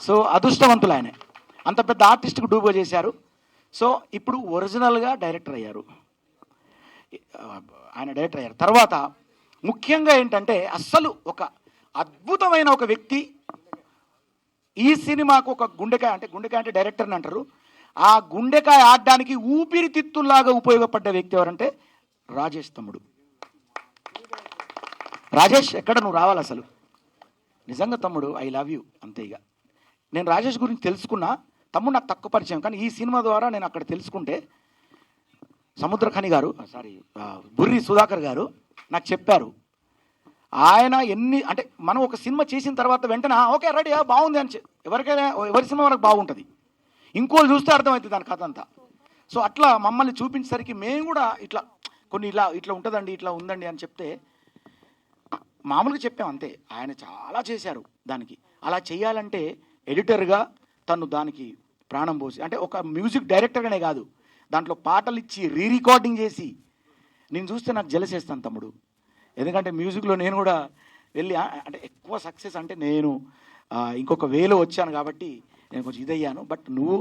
సో అదృష్టవంతులు ఆయన, అంత పెద్ద ఆర్టిస్ట్కి డూప్గా చేశారు. సో ఇప్పుడు ఒరిజినల్గా డైరెక్టర్ అయ్యారు, ఆయన డైరెక్టర్ అయ్యారు. తర్వాత ముఖ్యంగా ఏంటంటే అస్సలు ఒక అద్భుతమైన ఒక వ్యక్తి ఈ సినిమాకు ఒక గుండెకాయ, అంటే గుండెకాయ అంటే డైరెక్టర్ని అంటారు, ఆ గుండెకాయ ఆడడానికి ఊపిరితిత్తుల్లాగా ఉపయోగపడ్డ వ్యక్తి ఎవరంటే రాజేష్ తమ్ముడు. రాజేష్ ఎక్కడ నువ్వు రావాలి అసలు, నిజంగా తమ్ముడు ఐ లవ్ యూ అంతే. ఇక నేను రాజేష్ గురించి తెలుసుకున్నా, తమ్ముడు నాకు తక్కువ పరిచయం, కానీ ఈ సినిమా ద్వారా నేను అక్కడ తెలుసుకుంటే సముద్ర ఖని గారు బుర్రి సుధాకర్ గారు నాకు చెప్పారు. ఆయన అంటే మనం ఒక సినిమా చేసిన తర్వాత వెంటనే ఓకే రెడీ బాగుంది అని ఎవరికైనా ఎవరి సినిమా వరకు బాగుంటుంది, ఇంకోళ్ళు చూస్తే అర్థమవుతుంది దాని కథ అంతా. సో అట్లా మమ్మల్ని చూపించేసరికి మేము కూడా ఇట్లా కొన్ని ఇట్లా ఉంటుందండి, ఇట్లా ఉందండి అని చెప్తే మామూలుగా చెప్పాం అంతే. ఆయన చాలా చేశారు దానికి. అలా చేయాలంటే ఎడిటర్గా తను దానికి ప్రాణం పోసి, అంటే ఒక మ్యూజిక్ డైరెక్టర్గానే కాదు, దాంట్లో పాటలు ఇచ్చి రికార్డింగ్ చేసి నేను చూస్తే నాకు జలసేస్తాను తమ్ముడు. ఎందుకంటే మ్యూజిక్లో నేను కూడా వెళ్ళి అంటే ఎక్కువ సక్సెస్ అంటే నేను ఇంకొక వేలో వచ్చాను కాబట్టి నేను కొంచెం ఇదయ్యాను. బట్ నువ్వు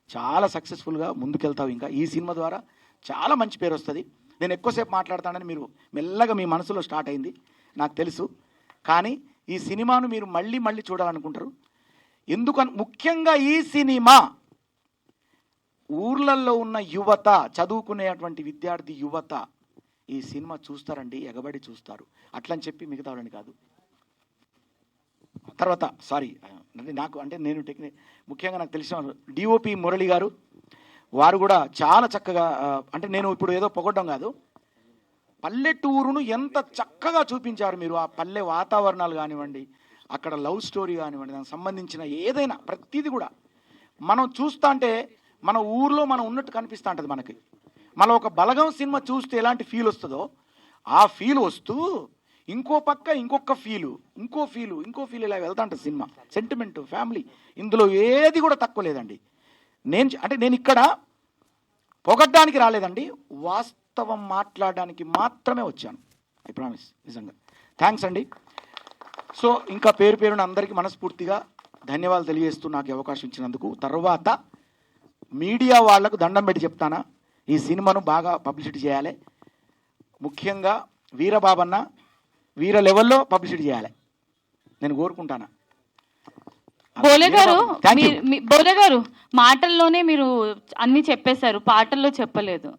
చాలా సక్సెస్ఫుల్గా ముందుకెళ్తావు. ఇంకా ఈ సినిమా ద్వారా చాలా మంచి పేరు వస్తుంది. నేను ఎక్కువసేపు మాట్లాడతానని మీరు మెల్లగా మీ మనసులో స్టార్ట్ అయింది నాకు తెలుసు, కానీ ఈ సినిమాను మీరు మళ్ళీ మళ్ళీ చూడాలనుకుంటారు. ఎందుకని ముఖ్యంగా ఈ సినిమా ఊర్లలో ఉన్న యువత, చదువుకునేటువంటి విద్యార్థి యువత ఈ సినిమా చూస్తారండి, ఎగబడి చూస్తారు. అట్లని చెప్పి మిగతా వాళ్ళని కాదు. తర్వాత సారీ నాకు అంటే నేను ముఖ్యంగా నాకు తెలిసిన డిఓపి మురళి గారు, వారు కూడా చాలా చక్కగా, అంటే నేను ఇప్పుడు ఏదో పొగడ్డం కాదు, పల్లెటూరును ఎంత చక్కగా చూపించారు మీరు. ఆ పల్లె వాతావరణాలు కానివ్వండి, అక్కడ లవ్ స్టోరీ కానివ్వండి, దానికి సంబంధించిన ఏదైనా ప్రతిదీ కూడా మనం చూస్తా అంటే మన ఊర్లో మనం ఉన్నట్టు కనిపిస్తూ ఉంటుంది మనకి. మన ఒక బలగం సినిమా చూస్తే ఎలాంటి ఫీల్ వస్తుందో ఆ ఫీల్ వస్తూ ఇంకో పక్క ఇంకొక ఇంకో ఫీల్ ఇలా వెళ్తా ఉంటుంది సినిమా. సెంటిమెంట్, ఫ్యామిలీ, ఇందులో ఏది కూడా తక్కువ లేదండి. నేను ఇక్కడ పొగడ్డానికి రాలేదండి, వాస్తవం మాట్లాడడానికి మాత్రమే వచ్చాను. I promise. నిజంగా థ్యాంక్స్ అండి. సో ఇంకా పేరున అందరికీ మనస్ఫూర్తిగా ధన్యవాదాలు తెలియజేస్తూ నాకు అవకాశం ఇచ్చినందుకు. తర్వాత మీడియా వాళ్లకు దండం పెట్టి చెప్తానా, ఈ సినిమాను బాగా పబ్లిసిటీ చేయాలి. ముఖ్యంగా వీరబాబన్న వీర లెవెల్లో పబ్లిసిటీ చేయాలి నేను కోరుకుంటాను. బోలే గారు మాటల్లోనే మీరు అన్ని చెప్పేశారు, పాటల్లో చెప్పలేదు.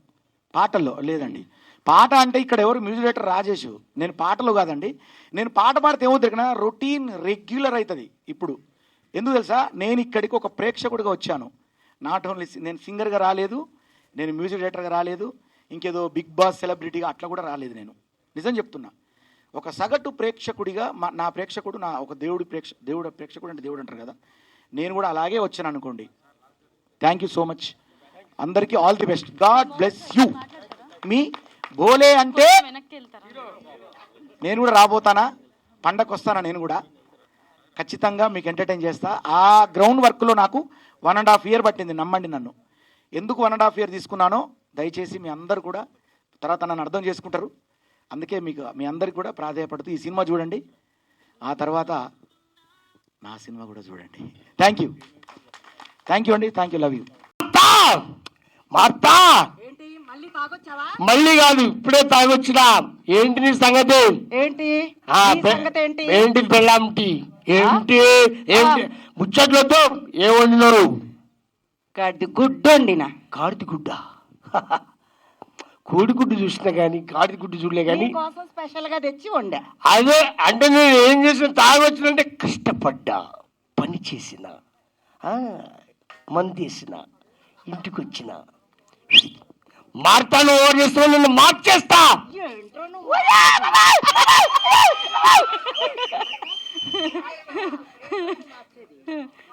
పాటల్లో లేదండి, పాట అంటే ఇక్కడ ఎవరు మ్యూజిక్ డైరెక్టర్ రాజేష్, నేను పాటలు కాదండి. నేను పాట పాడితే ఏమో తిరిగినా రొటీన్ రెగ్యులర్ అవుతుంది. ఇప్పుడు ఎందుకు తెలుసా, నేను ఇక్కడికి ఒక ప్రేక్షకుడిగా వచ్చాను. నాట్ ఓన్లీ నేను సింగర్గా రాలేదు, నేను మ్యూజిక్ డైరెక్టర్గా రాలేదు, ఇంకేదో బిగ్ బాస్ సెలబ్రిటీగా అట్లా కూడా రాలేదు. నేను నిజం చెప్తున్నా, ఒక సగటు ప్రేక్షకుడిగా నా ప్రేక్షకుడు నా ఒక దేవుడు ప్రేక్షకుడు అంటే దేవుడు అంటారు కదా, నేను కూడా అలాగే వచ్చాను అనుకోండి. థ్యాంక్ యూ సో మచ్, అందరికీ all the best, God bless you. మీ బోలే అంటే నేను కూడా రాబోతానా, పండగకు వస్తానా, నేను కూడా ఖచ్చితంగా మీకు ఎంటర్టైన్ చేస్తా. ఆ గ్రౌండ్ వర్క్లో నాకు 1.5 years పట్టింది, నమ్మండి నన్ను. ఎందుకు 1.5 years తీసుకున్నానో దయచేసి మీ అందరు కూడా తర్వాత నన్ను అర్థం చేసుకుంటారు. అందుకే మీ అందరికి కూడా ప్రాధాన్యపడుతూ ఈ సినిమా చూడండి, ఆ తర్వాత నా సినిమా కూడా చూడండి. థ్యాంక్ యూ అండి, థ్యాంక్ యూ, లవ్ యూ. మార్తా మళ్ళీ కాదు, ఇప్పుడే తాగొచ్చినా. ఏంటి నీ సంగతి? ఏంటి ఆ, నీ సంగతి ఏంటి? ఏంటి పెళ్ళాంటి? ఏంటి ఏంటి ముచ్చట్లతో ఏ వండినారు? గడ్డి గుడ్డు వండిన. కాడిది గుడ్డ? కోడిగుడ్డు చూసినా కానీ కాడిది గుడ్డు చూడలే కానీ. కోసం స్పెషల్ గా తెచ్చి వండా. అదే అంటే నేను ఏం చేసిన, తాగొచ్చినంటే కష్టపడ్డా, పని చేసిన, మంది వేసిన, ఇంటికి వచ్చిన. మార్తాను ఓవర్ చేస్తున్నా, నిన్ను మార్చేస్తా.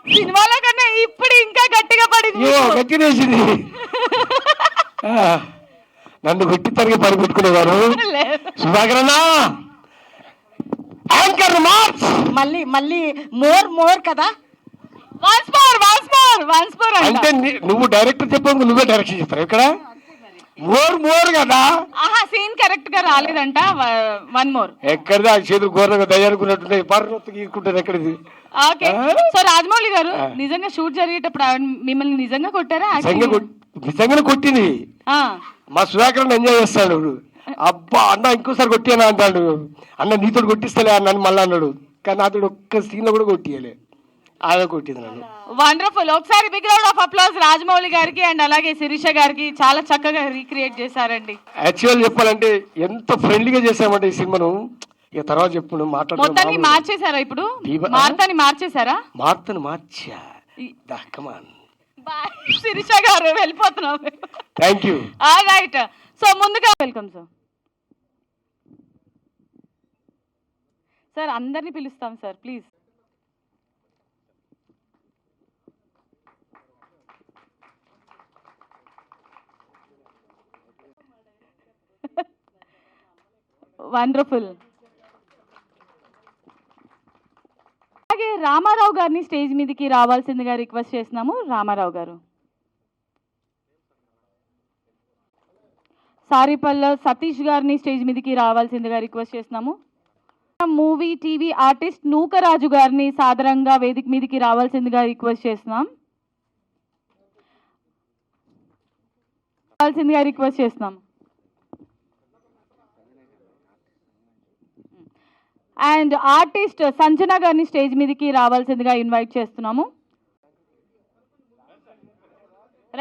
సినిమాలో కన్నా ఇప్పుడు ఇంకా గట్టిగా పడింది. అయ్యో గట్టినేసింది. నన్ను గట్టి తరిగి పరిగెట్టుకునేవారు. సుధాకరన్నా యాంకర్ మార్చ్. మళ్ళీ మళ్ళీ మోర్ కదా. వన్స్ మోర్ అంటే నువ్వు డైరెక్టర్ చెప్పావు, నువ్వే డైరెక్షన్ చేస్తావు ఇక్కడ. మోర్ కదా. ఆహా, సీన్ కరెక్ట్ గా రాలేదంట. One more. ఎక్కడిది ఆ చేతులు ఘోరంగా దయ్యానుకున్నట్టున్నాయి, పర్రొత్తు గీసుకుంటారు ఎక్కడిది. ఓకే. సో రాజమౌళి గారు, నిజంగా షూట్ జరిగేటప్పుడు మిమ్మల్ని నిజంగా కొట్టారా? నిజంగానే కొట్టింది. మా సుధాకర్ ఎంజాయ్ చేస్తాడు. అబ్బా అన్న ఇంకోసారి కొట్టానా అంటాడు. అన్న నీతో కొట్టిస్తలే అన్నాను మళ్ళీ అన్నాడు. కానీ నాతో ఒక్క సీన్ లో కూడా కొట్టియలే, ఆమె కొట్టింది నన్ను. వండర్ఫుల్. ఒకసారి big round of applause Rajamouli గారికి అండ్ అలాగే శిరీష గారికి. చాలా చక్కగా రీక్రియేట్ చేశారండి. యాక్చువల్ చెప్పాలంటే ఎంత ఫ్రెండ్లీగా చేసామంటే ఈ సినిమాను. ఇక తర్వాత చెప్పు మొత్తాన్ని మార్చేశారా? ఇప్పుడు మార్తాని మార్చేశారా? మార్తను మార్చా. కమాన్ శిరీష గారు వెళ్ళిపోతున్నాం. Thank you. రైట్. సో ముందుగా వెల్కమ్ సార్. సార్ అందరినీ పిలుస్తాం సార్, ప్లీజ్. వండర్ఫుల్. అలాగే రామారావు గారిని స్టేజ్ మీదకి రావాల్సిందిగా రిక్వెస్ట్ చేస్తున్నాము. రామారావు గారు. సారిపల్ల సతీష్ గారిని స్టేజ్ మీదకి రావాల్సిందిగా రిక్వెస్ట్ చేస్తున్నాము. మూవీ టీవీ ఆర్టిస్ట్ నూకరాజు గారిని సాదరంగా వేదిక మీదకి రావాల్సిందిగా రిక్వెస్ట్ చేస్తున్నాం. అండ్ ఆర్టిస్ట్ సంజన గారిని స్టేజ్ మీదకి రావాల్సిందిగా ఇన్వైట్ చేస్తున్నాము.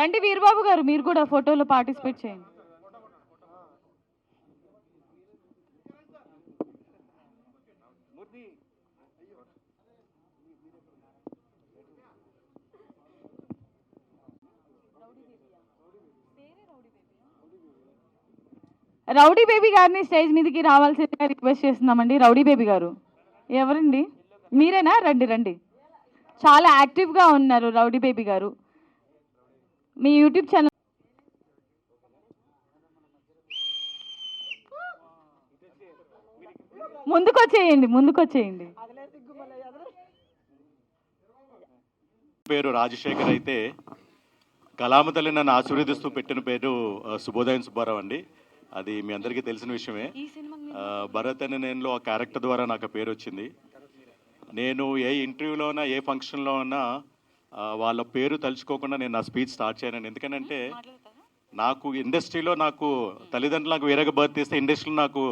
రండి వీరబాబు గారు, మీరు కూడా ఫోటోలో పార్టిసిపేట్ చేయండి. రౌడీ బేబీ గారిని స్టేజ్ మీదకి రావాల్సిందిగా రిక్వెస్ట్ చేస్తున్నామండి. రౌడీ బేబీ గారు ఎవరండి? మీరేనా? రండి రండి. చాలా యాక్టివ్గా ఉన్నారు రౌడీ బేబీ గారు. మీ యూట్యూబ్ ఛానల్ ముందుకొచ్చేయండి. పేరు రాజశేఖర్ అయితే కళామతల్లి నన్ను ఆశీర్వదిస్తూ పెట్టిన పేరు శుభోదయం సుబ్బారావు అండి. అది మీ అందరికీ తెలిసిన విషయమే. భరత్ అనే నేను ఆ క్యారెక్టర్ ద్వారా నాకు పేరు వచ్చింది. నేను ఏ ఇంటర్వ్యూలో ఉన్నా, ఏ ఫంక్షన్లో ఉన్నా వాళ్ళ పేరు తలుచుకోకుండా నేను నా స్పీచ్ స్టార్ట్ చేయను. ఎందుకంటే నాకు ఇండస్ట్రీలో నాకు తల్లిదండ్రులు నాకు వేరేగా బర్త్ ఇస్తే ఇండస్ట్రీలో నాకు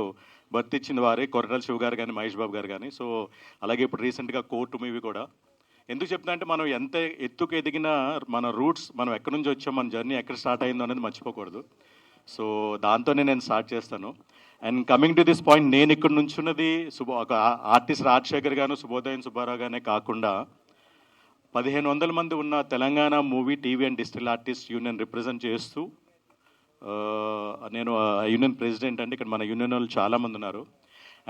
బర్త్ ఇచ్చింది వారే, కొర్రల శివ గారు కానీ మహేష్ బాబు గారు కానీ. సో అలాగే ఇప్పుడు రీసెంట్గా కోర్టు మూవీ కూడా. ఎందుకు చెప్తున్నా అంటే మనం ఎంత ఎత్తుకు ఎదిగినా మన రూట్స్, మనం ఎక్కడి నుంచి వచ్చాం, మన జర్నీ ఎక్కడ స్టార్ట్ అయిందో అనేది మర్చిపోకూడదు. సో దాంతోనే నేను స్టార్ట్ చేస్తాను. And coming to this point, నేను ఇక్కడ నుంచున్నది ఒక ఆర్టిస్ట్ రాజశేఖర్ గాను శుభోదయం సుబ్బారావు గానే కాకుండా 1500 మంది ఉన్న Telangana movie TV and digital artist union represent చేస్తూ నేను యూనియన్ ప్రెసిడెంట్ అండి. ఇక్కడ మన యూనియన్ వాళ్ళు చాలామంది ఉన్నారు.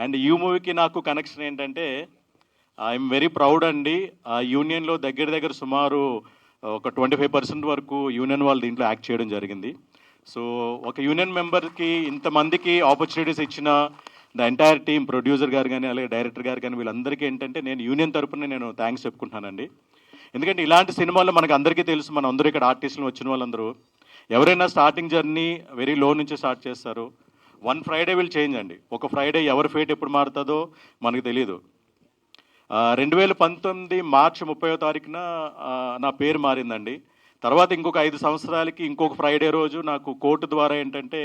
అండ్ ఈ మూవీకి నాకు కనెక్షన్ ఏంటంటే ఐఎమ్ వెరీ ప్రౌడ్ అండి. ఆ యూనియన్లో దగ్గర సుమారు ఒక 25% వరకు యూనియన్ వాళ్ళు దీంట్లో యాక్ట్ చేయడం జరిగింది. సో ఒక యూనియన్ మెంబర్కి ఇంతమందికి ఆపర్చునిటీస్ ఇచ్చిన ద ఎంటైర్ టీమ్, ప్రొడ్యూసర్ గారు కానీ అలాగే డైరెక్టర్ గారు కానీ వీళ్ళందరికీ ఏంటంటే నేను యూనియన్ తరపున నేను థ్యాంక్స్ చెప్పుకుంటానండి. ఎందుకంటే ఇలాంటి సినిమాల్లో మనకు అందరికీ తెలుసు, మన అందరూ ఇక్కడ ఆర్టిస్టులు వచ్చిన వాళ్ళందరూ ఎవరైనా స్టార్టింగ్ జర్నీ వెరీ లో నుంచి స్టార్ట్ చేస్తారు. 1 ఫ్రైడే విల్ చేంజ్ అండి. ఒక ఫ్రైడే ఎవరి ఫేట్ ఎప్పుడు మారుతుందో మనకు తెలియదు. 2019 మార్చి 30వ తారీఖున నా పేరు మారిందండి. తర్వాత ఇంకొక 5 సంవత్సరాలకి ఇంకొక ఫ్రైడే రోజు నాకు కోర్టు ద్వారా ఏంటంటే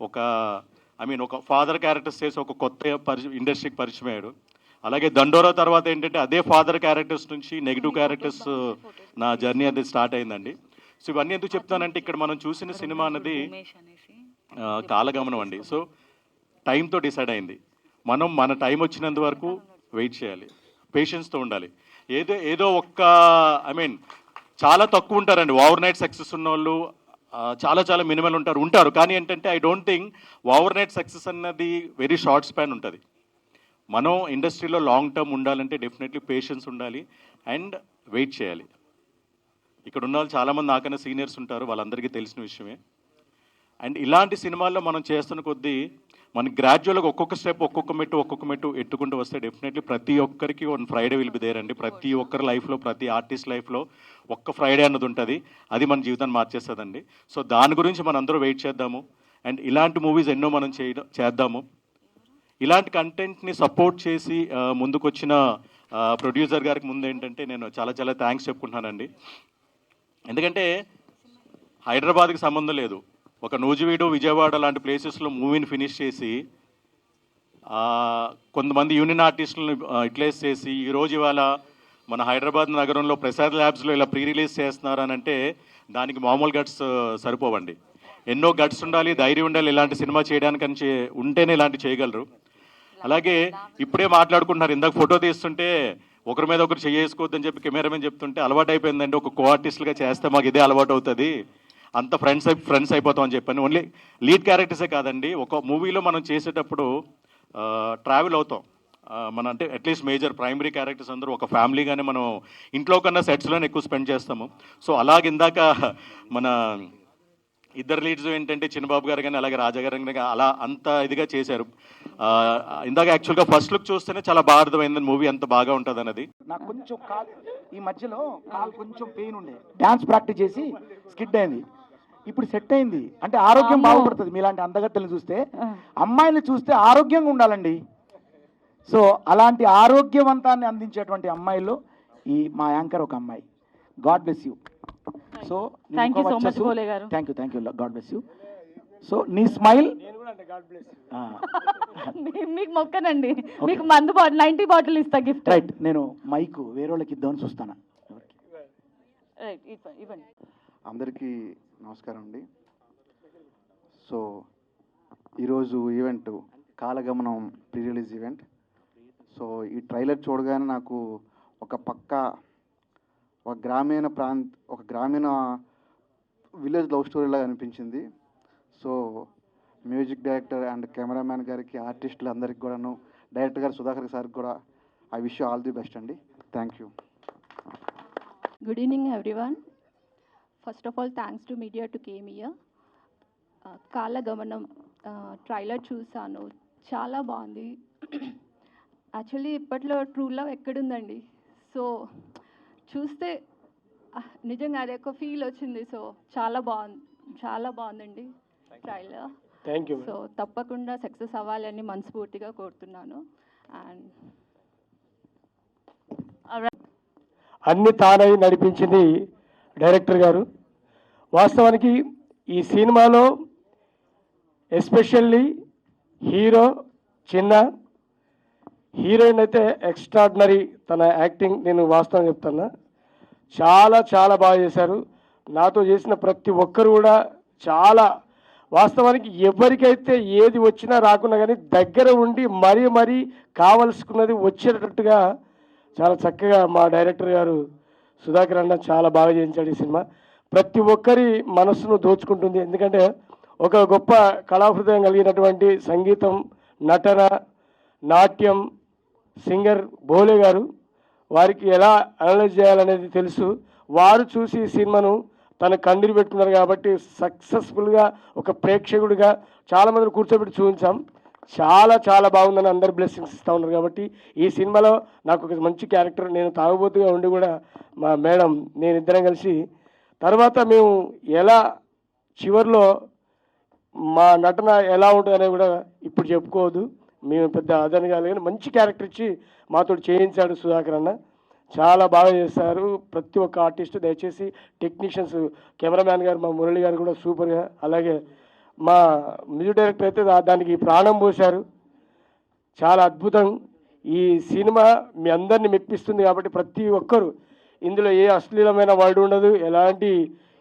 ఒక ఫాదర్ క్యారెక్టర్స్ చేసి ఒక కొత్త ఇండస్ట్రీకి పరిచయం అయ్యాడు. అలాగే దండోరా తర్వాత ఏంటంటే అదే ఫాదర్ క్యారెక్టర్స్ నుంచి నెగిటివ్ క్యారెక్టర్స్ నా జర్నీ అది స్టార్ట్ అయిందండి. సో ఇవన్నీ ఎందుకు చెప్తానంటే ఇక్కడ మనం చూసిన సినిమా అన్నది కాలగమనం అండి. సో టైంతో డిసైడ్ అయింది. మనం మన టైం వచ్చినంత వరకు వెయిట్ చేయాలి, పేషెన్స్తో ఉండాలి. ఏదో ఒక్క చాలా తక్కువ ఉంటారండి ఓవర్ నైట్ సక్సెస్ ఉన్న వాళ్ళు, చాలా మినిమల్ ఉంటారు. కానీ ఏంటంటే I don't think over night success అన్నది వెరీ షార్ట్ స్పాన్ ఉంటుంది. మనం ఇండస్ట్రీలో లాంగ్ టర్మ్ ఉండాలంటే డెఫినెట్లీ పేషెన్స్ ఉండాలి అండ్ వెయిట్ చేయాలి. ఇక్కడ ఉన్న వాళ్ళు చాలామంది నాకన్నా సీనియర్స్ ఉంటారు, వాళ్ళందరికీ తెలిసిన విషయమే. అండ్ ఇలాంటి సినిమాల్లో మనం చేస్తున్న కొద్దీ మనకి గ్రాడ్యువల్గా ఒక్కొక్క మెట్టు ఎత్తుకుంటూ వస్తే డెఫినెట్లీ ప్రతి ఒక్కరికి one Friday will be there అండి. ప్రతి ఒక్కరి లైఫ్లో, ప్రతి ఆర్టిస్ట్ లైఫ్లో ఒక్క ఫ్రైడే అన్నది ఉంటుంది. అది మన జీవితాన్ని మార్చేస్తుందండి. సో దాని గురించి మనం అందరూ వెయిట్ చేద్దాము. అండ్ ఇలాంటి మూవీస్ ఎన్నో మనం చేద్దాము. ఇలాంటి కంటెంట్ని సపోర్ట్ చేసి ముందుకొచ్చిన ప్రొడ్యూసర్ గారికి ముందు ఏంటంటే నేను చాలా థ్యాంక్స్ చెప్పుకుంటున్నానండి. ఎందుకంటే హైదరాబాద్కి సంబంధం లేదు, ఒక నూజివీడు, విజయవాడ లాంటి ప్లేసెస్లో మూవీని ఫినిష్ చేసి కొంతమంది యూనియన్ ఆర్టిస్టులను యూటిలైజ్ చేసి ఈరోజు ఇవాళ మన హైదరాబాద్ నగరంలో ప్రసాద్ ల్యాబ్స్లో ఇలా ప్రీ రిలీజ్ చేస్తున్నారు అని అంటే దానికి మామూలు గట్స్ సరిపోవండి. ఎన్నో గట్స్ ఉండాలి, ధైర్యం ఉండాలి. ఇలాంటి సినిమా చేయడానికి ఉంటేనే ఇలాంటి చేయగలరు. అలాగే ఇప్పుడే మాట్లాడుకుంటున్నారు, ఇందాక ఫోటో తీస్తుంటే ఒకరి మీద ఒకరు చేసుకోవద్దని చెప్పి కెమెరామెన్ చెప్తుంటే అలవాటు అయిపోయిందండి. ఒక కో ఆర్టిస్టులుగా చేస్తే మాకు ఇదే అలవాటు అవుతుంది, అంత ఫ్రెండ్స్ అయిపోతాం అని చెప్పాను. ఓన్లీ లీడ్ క్యారెక్టర్సే కాదండి, ఒక మూవీలో మనం చేసేటప్పుడు ట్రావెల్ అవుతాం. అంటే అట్లీస్ట్ మేజర్ ప్రైమరీ క్యారెక్టర్స్ అందరూ ఒక ఫ్యామిలీగానే మనం ఇంట్లో కన్నా సెట్స్లోనే ఎక్కువ స్పెండ్ చేస్తాము. సో అలాగే ఇందాక మన ఇద్దరు లీడ్స్ ఏంటంటే చిన్నబాబు గారు కానీ అలాగే రాజా గారు కానీ అలా అంత ఇదిగా చేశారు. ఇందాక యాక్చువల్గా ఫస్ట్ లుక్ చూస్తేనే చాలా బాగా అర్థమైంది మూవీ ఎంత బాగా ఉంటుంది అన్నది. నాకు కొంచెం ఈ మధ్యలో కాలు కొంచెం పెయిన్ ఉండే, డ్యాన్స్ ప్రాక్టీస్ చేసి స్కిడ్ అయింది, ఇప్పుడు సెట్ అయింది. అంటే ఆరోగ్యం బాగుపడుతుంది. మీలాంటి అందగత్తెలను చూస్తే, అమ్మాయిని చూస్తే ఆరోగ్యంగా ఉండాలండి. సో అలాంటి ఆరోగ్యవంతాన్ని అందించేటువంటి అమ్మాయిల్లో మా యాంకర్ ఒక అమ్మాయి. God bless you. So thank you so much Bhole garu. Thank you, God bless you. So నీ స్మైల్ మీకు మొక్కనండి, మీకు మందు 90 బాటిల్ ఇస్తా గిఫ్ట్. రైట్, నేను మైక్ వేరే వాళ్ళకి ఇద్దామని చూస్తాను. ఇవ్వండి. అందరికీ నమస్కారం అండి. సో ఈరోజు event Kalagamanam pre release event. So ఈ ట్రైలర్ చూడగానే నాకు ఒక గ్రామీణ విలేజ్ లవ్ స్టోరీలాగా అనిపించింది. So music director and cameraman గారికి, ఆర్టిస్టులు అందరికి కూడాను, డైరెక్టర్ గారు సుధాకర్ సార్కి కూడా I wish you all the best అండి. Thank you. Good evening, everyone. First of all, thanks to media to came here. Kala Gamanam trailer చూసాను, చాలా బాగుంది. యాక్చువల్లీ ఇప్పట్లో ట్రూ లవ్ ఎక్కడుందండి. సో చూస్తే నిజంగా అదే ఒక ఫీల్ వచ్చింది. సో చాలా బాగుందండి ట్రైలర్. Thank you. సో తప్పకుండా సక్సెస్ అవ్వాలని మనస్ఫూర్తిగా కోరుతున్నాను. అండ్ అన్ని తానై నడిపించింది డైరెక్టర్ గారు. వాస్తవానికి ఈ సినిమాలో ఎస్పెషల్లీ హీరో చిన్న, హీరోయిన్ అయితే ఎక్స్ట్రాడినరీ. తన యాక్టింగ్ నేను వాస్తవం చెప్తున్నా, చాలా బాగా చేశారు. నాతో చేసిన ప్రతి ఒక్కరు కూడా చాలా, వాస్తవానికి ఎవరికైతే ఏది వచ్చినా రాకున్నా కానీ దగ్గర ఉండి మరీ కావలసుకున్నది వచ్చేటట్టుగా చాలా చక్కగా మా డైరెక్టర్ గారు సుధాకర్ అన్న చాలా బాగా చేయించాడు. ఈ సినిమా ప్రతి ఒక్కరి మనస్సును దోచుకుంటుంది. ఎందుకంటే ఒక గొప్ప కళాహృదయం కలిగినటువంటి సంగీతం, నటన, నాట్యం సింగర్ భోలే గారు, వారికి ఎలా అనలైజ్ చేయాలనేది తెలుసు. వారు చూసి ఈ సినిమాను తన కందిరి పెట్టుకున్నారు కాబట్టి సక్సెస్ఫుల్గా ఒక ప్రేక్షకుడిగా చాలామందిని కూర్చోబెట్టి చూపించాం. చాలా బాగుందని అందరు బ్లెస్సింగ్స్ ఇస్తూ ఉన్నారు. కాబట్టి ఈ సినిమాలో నాకు ఒక మంచి క్యారెక్టర్, నేను తాగుబోతుగా ఉండి కూడా మా మేడం నేను ఇద్దరం కలిసి తర్వాత మేము ఎలా చివరిలో మా నటన ఎలా ఉంటుందనేది కూడా ఇప్పుడు చెప్పుకోవద్దు, మేము పెద్ద అదని కాదు, మంచి క్యారెక్టర్ ఇచ్చి మాతో చేయించాడు సుధాకర్ అన్న. చాలా బాగా చేశారు ప్రతి ఒక్క ఆర్టిస్ట్. దయచేసి టెక్నీషియన్స్, కెమెరామ్యాన్ గారు, మా మురళి గారు కూడా సూపర్గా, అలాగే మా మ్యూజిక్ డైరెక్టర్ అయితే దానికి ప్రాణం పోశారు. చాలా అద్భుతం. ఈ సినిమా మీ అందరిని మెప్పిస్తుంది కాబట్టి ప్రతి ఒక్కరు, ఇందులో ఏ అశ్లీలమైన వర్డ్ ఉండదు, ఎలాంటి,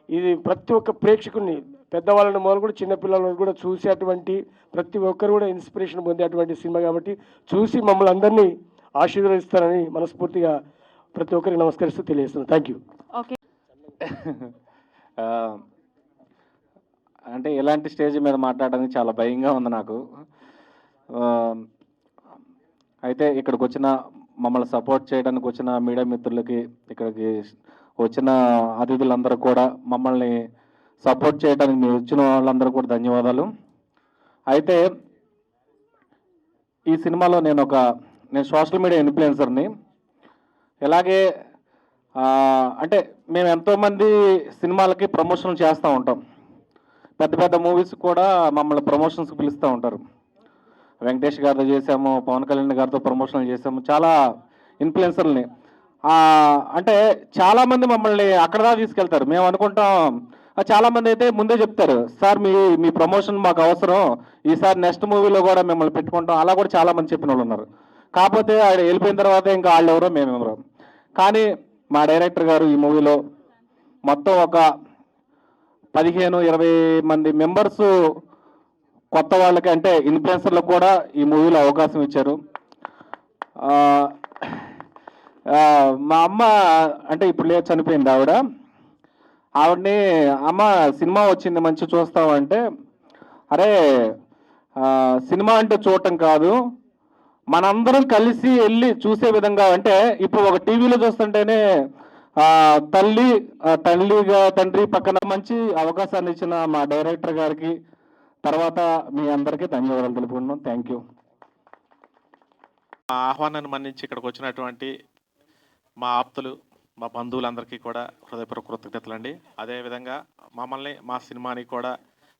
ఇది ప్రతి ఒక్క ప్రేక్షకుడిని, పెద్దవాళ్ళని మొదలు కూడా చిన్నపిల్లలను కూడా చూసేటువంటి ప్రతి ఒక్కరు కూడా ఇన్స్పిరేషన్ పొందేటువంటి సినిమా కాబట్టి చూసి మమ్మల్ని అందరినీ ఆశీర్వదిస్తారని మనస్ఫూర్తిగా ప్రతి ఒక్కరికి నమస్కరిస్తూ తెలియజేస్తున్నాను. Thank you. ఓకే. అంటే ఇలాంటి స్టేజ్ మీద మాట్లాడడానికి చాలా భయంగా ఉంది నాకు. అయితే ఇక్కడికి వచ్చిన, మమ్మల్ని సపోర్ట్ చేయడానికి వచ్చిన మీడియా మిత్రులకి, ఇక్కడికి వచ్చిన అతిథులందరూ కూడా, మమ్మల్ని సపోర్ట్ చేయడానికి మీరు వచ్చిన వాళ్ళందరూ కూడా ధన్యవాదాలు. అయితే ఈ సినిమాలో నేను సోషల్ మీడియా ఇన్ఫ్లుయెన్సర్ని. ఇలాగే అంటే మేము ఎంతోమంది సినిమాలకి ప్రమోషన్ చేస్తూ ఉంటాం. పెద్ద పెద్ద మూవీస్ కూడా మమ్మల్ని ప్రమోషన్స్కి పిలుస్తూ ఉంటారు. వెంకటేష్ గారితో చేసాము, పవన్ కళ్యాణ్ గారితో ప్రమోషన్లు చేసాము, చాలా ఇన్ఫ్లుయెన్సర్ని. అంటే చాలామంది మమ్మల్ని అక్కడ దాకా తీసుకెళ్తారు. మేము అనుకుంటాం, చాలామంది అయితే ముందే చెప్తారు, సార్ మీ ప్రమోషన్ మాకు అవసరం, ఈసారి నెక్స్ట్ మూవీలో కూడా మిమ్మల్ని పెట్టుకుంటాం. అలా కూడా చాలామంది చెప్పిన వాళ్ళు ఉన్నారు. కాకపోతే ఆయన వెళ్ళిపోయిన తర్వాత ఇంకా వాళ్ళు ఎవరో మేమెవరో. కానీ మా డైరెక్టర్ గారు ఈ మూవీలో మొత్తం ఒక 15-20 మంది మెంబర్స్ కొత్త వాళ్ళకి, అంటే ఇన్ఫ్లుయెన్సర్లకు కూడా ఈ మూవీలో అవకాశం ఇచ్చారు. మా అమ్మ అంటే ఇప్పుడు లేదు, చనిపోయింది ఆవిడని, అమ్మ సినిమా వచ్చింది మంచి చూస్తామంటే, అరే సినిమా అంటే చూడటం కాదు, మనందరం కలిసి వెళ్ళి చూసే విధంగా, అంటే ఇప్పుడు ఒక టీవీలో చూస్తుంటేనే తండ్రి పక్కన మంచి అవకాశాన్ని ఇచ్చిన మా డైరెక్టర్ గారికి, తర్వాత మీ అందరికీ ధన్యవాదాలు తెలుపుకుంటున్నాం. Thank you. ఆహ్వానాన్ని మన్నించి ఇక్కడికి వచ్చినటువంటి మా ఆప్తులు, మా బంధువులందరికీ కూడా హృదయపూర్వక కృతజ్ఞతలు అండి. అదేవిధంగా మమ్మల్ని, మా సినిమాని కూడా